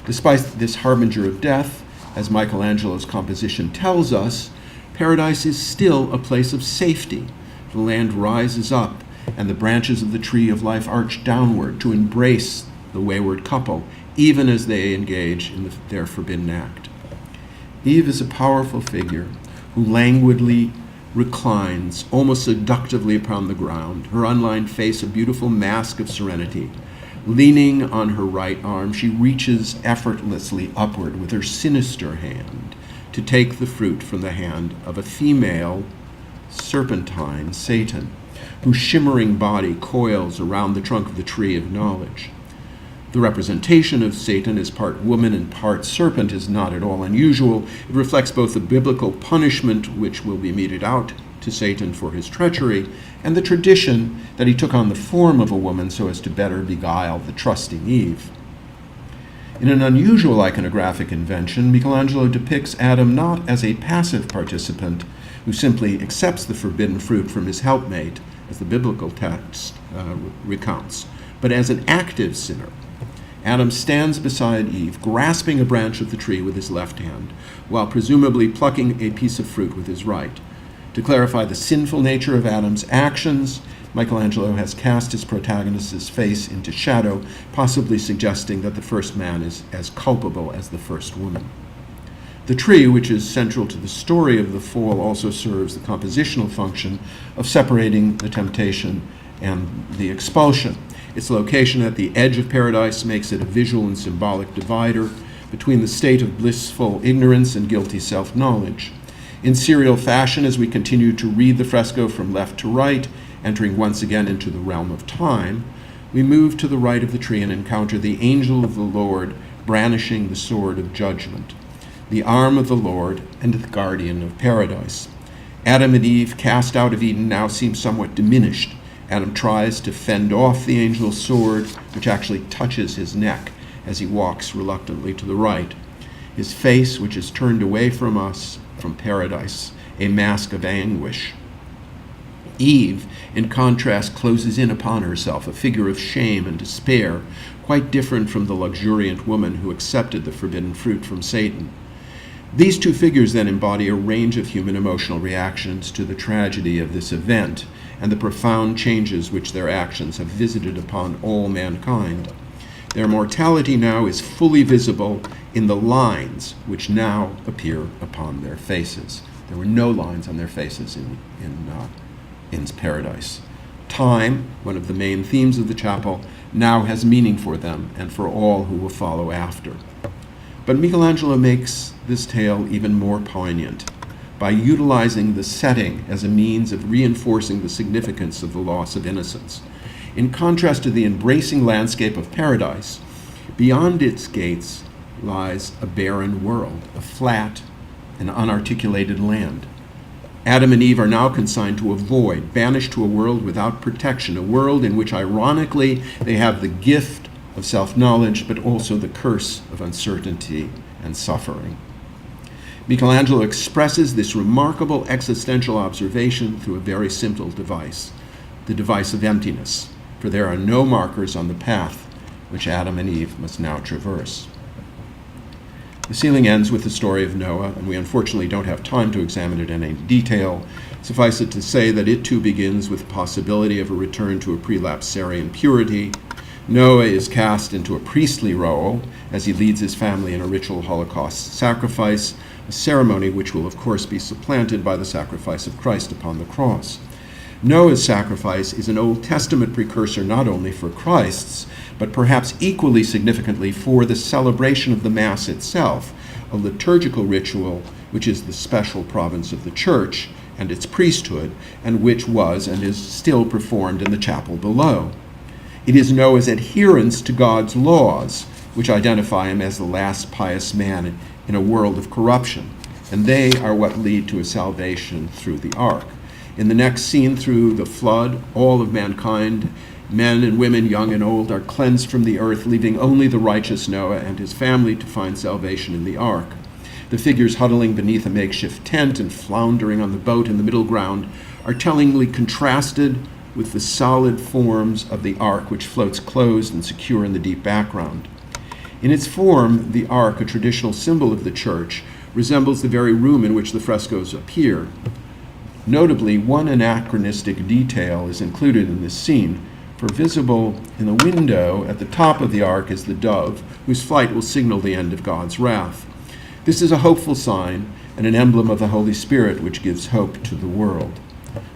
Despite this harbinger of death, as Michelangelo's composition tells us, paradise is still a place of safety. The land rises up, and the branches of the tree of life arch downward to embrace the wayward couple, even as they engage in their forbidden act. Eve is a powerful figure who languidly reclines, almost seductively upon the ground, her unlined face a beautiful mask of serenity. Leaning on her right arm, she reaches effortlessly upward with her sinister hand to take the fruit from the hand of a female serpentine, Satan, whose shimmering body coils around the trunk of the tree of knowledge. The representation of Satan as part woman and part serpent is not at all unusual. It reflects both the biblical punishment which will be meted out to Satan for his treachery and the tradition that he took on the form of a woman so as to better beguile the trusting Eve. In an unusual iconographic invention, Michelangelo depicts Adam not as a passive participant who simply accepts the forbidden fruit from his helpmate, as the biblical text recounts, but as an active sinner. Adam stands beside Eve, grasping a branch of the tree with his left hand, while presumably plucking a piece of fruit with his right. To clarify the sinful nature of Adam's actions, Michelangelo has cast his protagonist's face into shadow, possibly suggesting that the first man is as culpable as the first woman. The tree, which is central to the story of the fall, also serves the compositional function of separating the temptation and the expulsion. Its location at the edge of paradise makes it a visual and symbolic divider between the state of blissful ignorance and guilty self-knowledge. In serial fashion, as we continue to read the fresco from left to right, entering once again into the realm of time, we move to the right of the tree and encounter the angel of the Lord brandishing the sword of judgment. the arm of the Lord and the guardian of paradise. Adam and Eve, cast out of Eden, now seem somewhat diminished. Adam tries to fend off the angel's sword, which actually touches his neck as he walks reluctantly to the right. His face, which is turned away from us, from paradise, a mask of anguish. Eve, in contrast, closes in upon herself, a figure of shame and despair, quite different from the luxuriant woman who accepted the forbidden fruit from Satan. These two figures then embody a range of human emotional reactions to the tragedy of this event and the profound changes which their actions have visited upon all mankind. Their mortality now is fully visible in the lines which now appear upon their faces. There were no lines on their faces in paradise. Time, one of the main themes of the chapel, now has meaning for them and for all who will follow after. But Michelangelo makes this tale even more poignant by utilizing the setting as a means of reinforcing the significance of the loss of innocence. In contrast to the embracing landscape of paradise, beyond its gates lies a barren world, a flat and unarticulated land. Adam and Eve are now consigned to a void, banished to a world without protection, a world in which, ironically, they have the gift of self-knowledge, but also the curse of uncertainty and suffering. Michelangelo expresses this remarkable existential observation through a very simple device, the device of emptiness, for there are no markers on the path which Adam and Eve must now traverse. The ceiling ends with the story of Noah, and we unfortunately don't have time to examine it in any detail. Suffice it to say that it too begins with the possibility of a return to a prelapsarian purity. Noah is cast into a priestly role as he leads his family in a ritual Holocaust sacrifice, a ceremony which will of course be supplanted by the sacrifice of Christ upon the cross. Noah's sacrifice is an Old Testament precursor not only for Christ's, but perhaps equally significantly for the celebration of the Mass itself, a liturgical ritual which is the special province of the Church and its priesthood, and which was and is still performed in the chapel below. It is Noah's adherence to God's laws which identify him as the last pious man in a world of corruption, and they are what lead to a salvation through the ark. In the next scene, through the flood, all of mankind, men and women, young and old, are cleansed from the earth, leaving only the righteous Noah and his family to find salvation in the ark. The figures huddling beneath a makeshift tent and floundering on the boat in the middle ground are tellingly contrasted with the solid forms of the ark, which floats closed and secure in the deep background. In its form, the ark, a traditional symbol of the church, resembles the very room in which the frescoes appear. Notably, one anachronistic detail is included in this scene, for visible in the window at the top of the ark is the dove, whose flight will signal the end of God's wrath. This is a hopeful sign and an emblem of the Holy Spirit which gives hope to the world.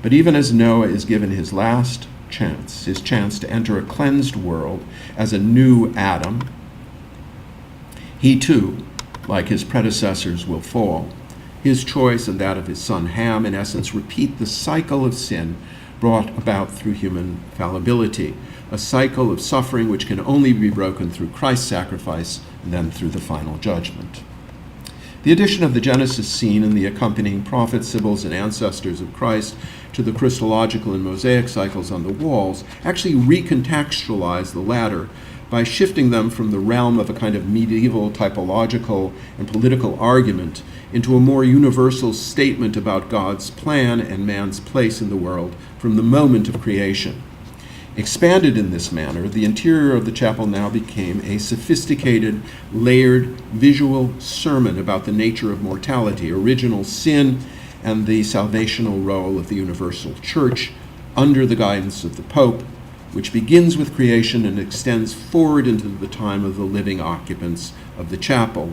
But even as Noah is given his last chance, his chance to enter a cleansed world as a new Adam, he too, like his predecessors, will fall. His choice and that of his son Ham, in essence, repeat the cycle of sin brought about through human fallibility, a cycle of suffering which can only be broken through Christ's sacrifice and then through the final judgment. The addition of the Genesis scene and the accompanying prophets, sibyls, and ancestors of Christ to the Christological and Mosaic cycles on the walls actually recontextualize the latter by shifting them from the realm of a kind of medieval typological and political argument into a more universal statement about God's plan and man's place in the world from the moment of creation. Expanded in this manner, the interior of the chapel now became a sophisticated, layered, visual sermon about the nature of mortality, original sin, and the salvational role of the universal church under the guidance of the Pope, which begins with creation and extends forward into the time of the living occupants of the chapel,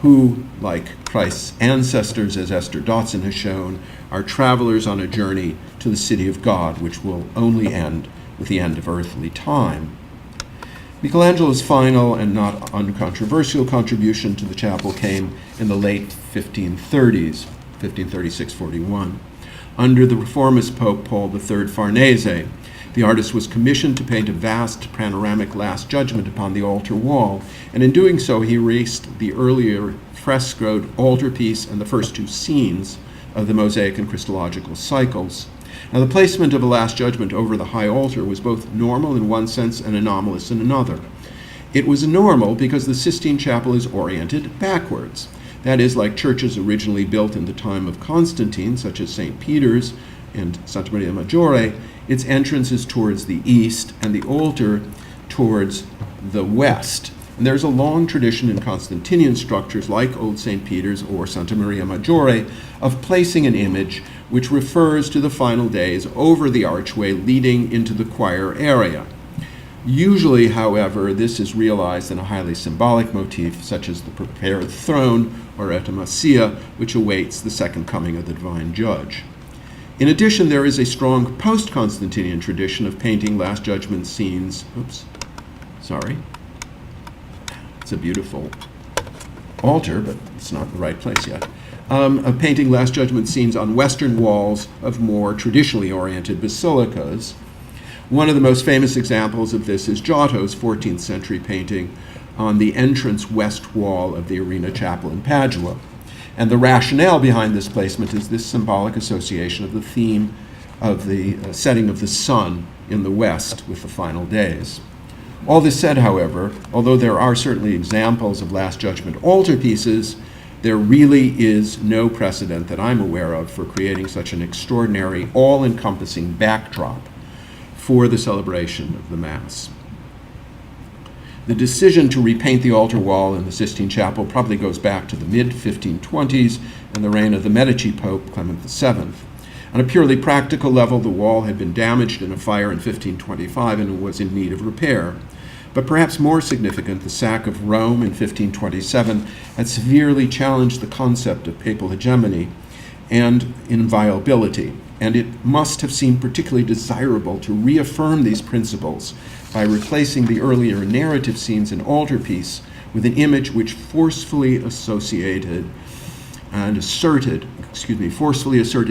who, like Christ's ancestors, as Esther Dotson has shown, are travelers on a journey to the city of God, which will only end with the end of earthly time. Michelangelo's final and not uncontroversial contribution to the chapel came in the late 1530s, 1536-41, under the reformist Pope Paul III Farnese, The artist was commissioned to paint a vast panoramic Last Judgment upon the altar wall, and in doing so he erased the earlier frescoed altarpiece and the first two scenes of the Mosaic and Christological cycles. Now, the placement of a Last Judgment over the high altar was both normal in one sense and anomalous in another. It was normal because the Sistine Chapel is oriented backwards. That is, like churches originally built in the time of Constantine, such as St. Peter's and Santa Maria Maggiore, its entrance is towards the east and the altar towards the west. And there's a long tradition in Constantinian structures like Old St. Peter's or Santa Maria Maggiore of placing an image which refers to the final days over the archway leading into the choir area. Usually, however, this is realized in a highly symbolic motif, such as the prepared throne or etamassia, which awaits the second coming of the divine judge. In addition, there is a strong post-Constantinian tradition of painting Last Judgment scenes. It's a beautiful altar, but it's not the right place yet. Of painting Last Judgment scenes on western walls of more traditionally oriented basilicas. One of the most famous examples of this is Giotto's 14th century painting on the entrance west wall of the Arena Chapel in Padua. And the rationale behind this placement is this symbolic association of the theme of the setting of the sun in the west with the final days. All this said, however, although there are certainly examples of Last Judgment altarpieces, there really is no precedent that I'm aware of for creating such an extraordinary, all-encompassing backdrop for the celebration of the Mass. The decision to repaint the altar wall in the Sistine Chapel probably goes back to the mid-1520s and the reign of the Medici Pope Clement VII. On a purely practical level, the wall had been damaged in a fire in 1525 and was in need of repair. But perhaps more significant, the sack of Rome in 1527 had severely challenged the concept of papal hegemony and inviolability, and it must have seemed particularly desirable to reaffirm these principles by replacing the earlier narrative scenes in altarpiece with an image which forcefully asserted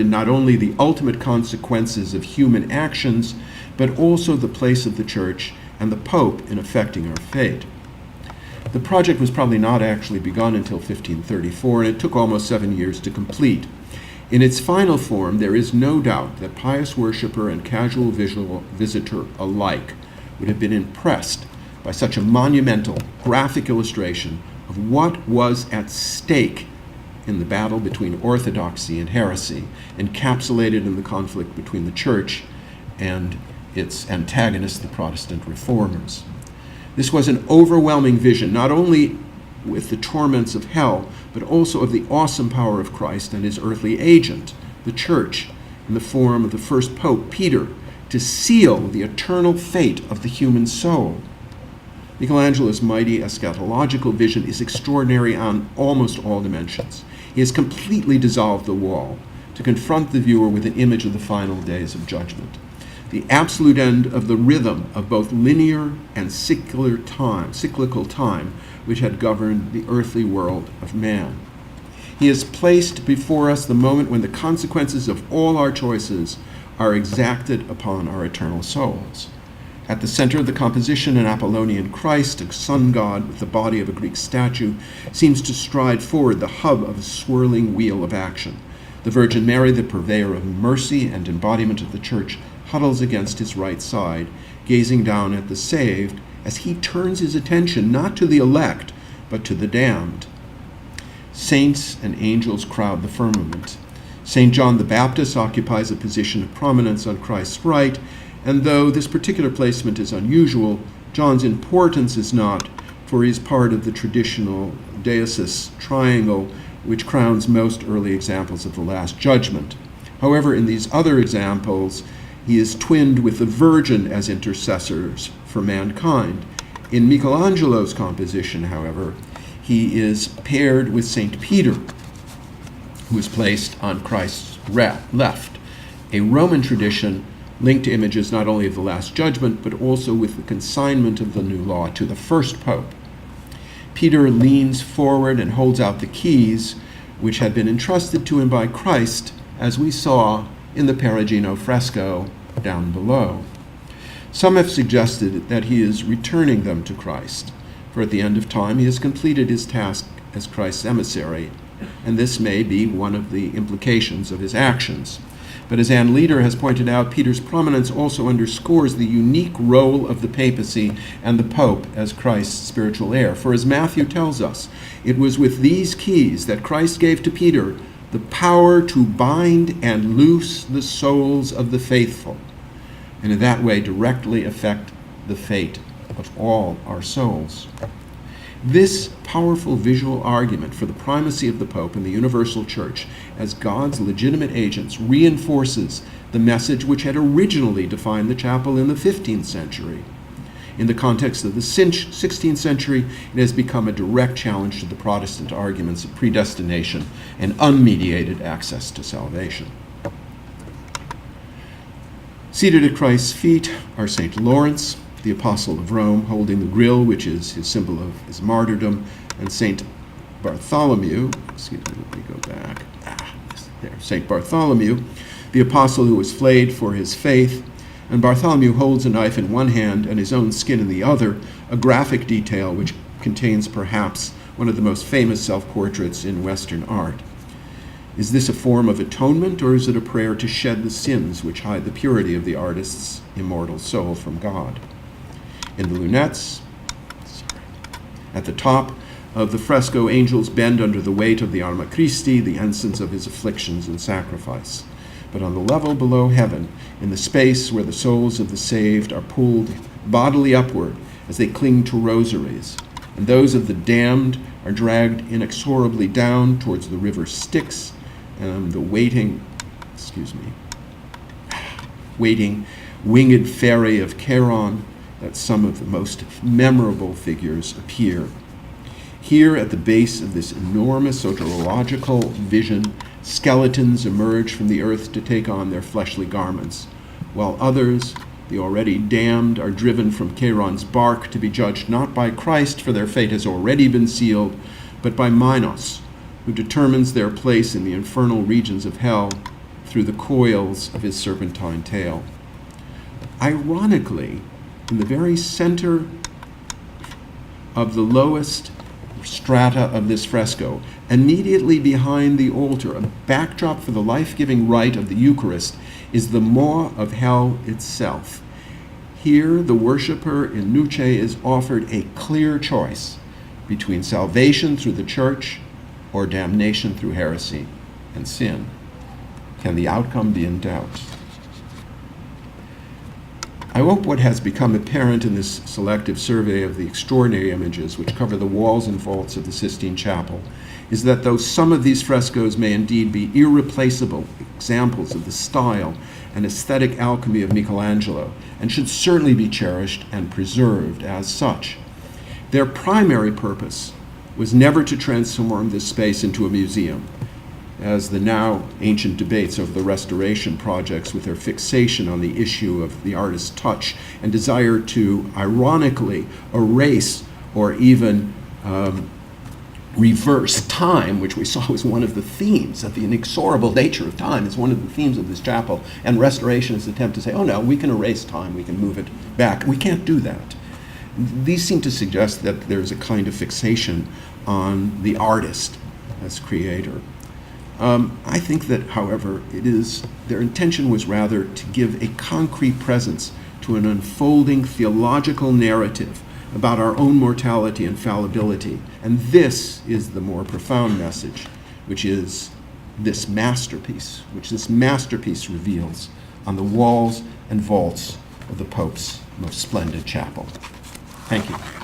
not only the ultimate consequences of human actions, but also the place of the Church and the Pope in affecting our fate. The project was probably not actually begun until 1534, and it took almost 7 years to complete. In its final form, there is no doubt that pious worshiper and casual visual visitor alike would have been impressed by such a monumental graphic illustration of what was at stake in the battle between orthodoxy and heresy, encapsulated in the conflict between the Church and its antagonists, the Protestant reformers. This was an overwhelming vision, not only with the torments of hell, but also of the awesome power of Christ and his earthly agent, the Church, in the form of the first Pope, Peter, to seal the eternal fate of the human soul. Michelangelo's mighty eschatological vision is extraordinary on almost all dimensions. He has completely dissolved the wall to confront the viewer with an image of the final days of judgment, the absolute end of the rhythm of both linear and cyclical time, which had governed the earthly world of man. He has placed before us the moment when the consequences of all our choices are exacted upon our eternal souls. At the center of the composition, an Apollonian Christ, a sun god with the body of a Greek statue, seems to stride forward, the hub of a swirling wheel of action. The Virgin Mary, the purveyor of mercy and embodiment of the Church, huddles against his right side, gazing down at the saved as he turns his attention not to the elect, but to the damned. Saints and angels crowd the firmament. St. John the Baptist occupies a position of prominence on Christ's right, and though this particular placement is unusual, John's importance is not, for he is part of the traditional Diocesan triangle which crowns most early examples of the Last Judgment. However, in these other examples, he is twinned with the Virgin as intercessors for mankind. In Michelangelo's composition, however, he is paired with St. Peter, who is placed on Christ's left, a Roman tradition linked to images not only of the Last Judgment, but also with the consignment of the new law to the first pope. Peter leans forward and holds out the keys, which had been entrusted to him by Christ, as we saw in the Perugino fresco down below. Some have suggested that he is returning them to Christ, for at the end of time he has completed his task as Christ's emissary, and this may be one of the implications of his actions. But as Ann Leader has pointed out, Peter's prominence also underscores the unique role of the papacy and the Pope as Christ's spiritual heir. For as Matthew tells us, it was with these keys that Christ gave to Peter the power to bind and loose the souls of the faithful, and in that way directly affect the fate of all our souls. This powerful visual argument for the primacy of the Pope in the universal church as God's legitimate agents reinforces the message which had originally defined the chapel in the 15th century. In the context of the 16th century, it has become a direct challenge to the Protestant arguments of predestination and unmediated access to salvation. Seated at Christ's feet are St. Lawrence, the Apostle of Rome, holding the grill, which is his symbol of his martyrdom, and St. Bartholomew, let me go back, St. Bartholomew, the apostle who was flayed for his faith, and Bartholomew holds a knife in one hand and his own skin in the other, a graphic detail which contains perhaps one of the most famous self-portraits in Western art. Is this a form of atonement, or is it a prayer to shed the sins which hide the purity of the artist's immortal soul from God? In the lunettes, at the top of the fresco, angels bend under the weight of the Arma Christi, the ensigns of his afflictions and sacrifice. But on the level below heaven, in the space where the souls of the saved are pulled bodily upward as they cling to rosaries, and those of the damned are dragged inexorably down towards the river Styx, and the waiting winged ferry of Charon, that some of the most memorable figures appear. Here at the base of this enormous soteriological vision, skeletons emerge from the earth to take on their fleshly garments, while others, the already damned, are driven from Charon's bark to be judged not by Christ, for their fate has already been sealed, but by Minos, who determines their place in the infernal regions of hell through the coils of his serpentine tail. Ironically, in the very center of the lowest strata of this fresco, immediately behind the altar, a backdrop for the life-giving rite of the Eucharist, is the maw of hell itself. Here, the worshiper in Nuce is offered a clear choice between salvation through the church or damnation through heresy and sin. Can the outcome be in doubt? I hope what has become apparent in this selective survey of the extraordinary images which cover the walls and vaults of the Sistine Chapel is that though some of these frescoes may indeed be irreplaceable examples of the style and aesthetic alchemy of Michelangelo, and should certainly be cherished and preserved as such, their primary purpose was never to transform this space into a museum, as the now ancient debates over the restoration projects, with their fixation on the issue of the artist's touch and desire to ironically erase or even reverse time, which we saw was one of the themes of the inexorable nature of time, is one of the themes of this chapel, and restoration is an attempt to say, oh no, we can erase time, we can move it back. We can't do that. These seem to suggest that there's a kind of fixation on the artist as creator. I think that, however, their intention was rather to give a concrete presence to an unfolding theological narrative about our own mortality and fallibility. And this is the more profound message, which is this masterpiece, reveals on the walls and vaults of the Pope's most splendid chapel. Thank you.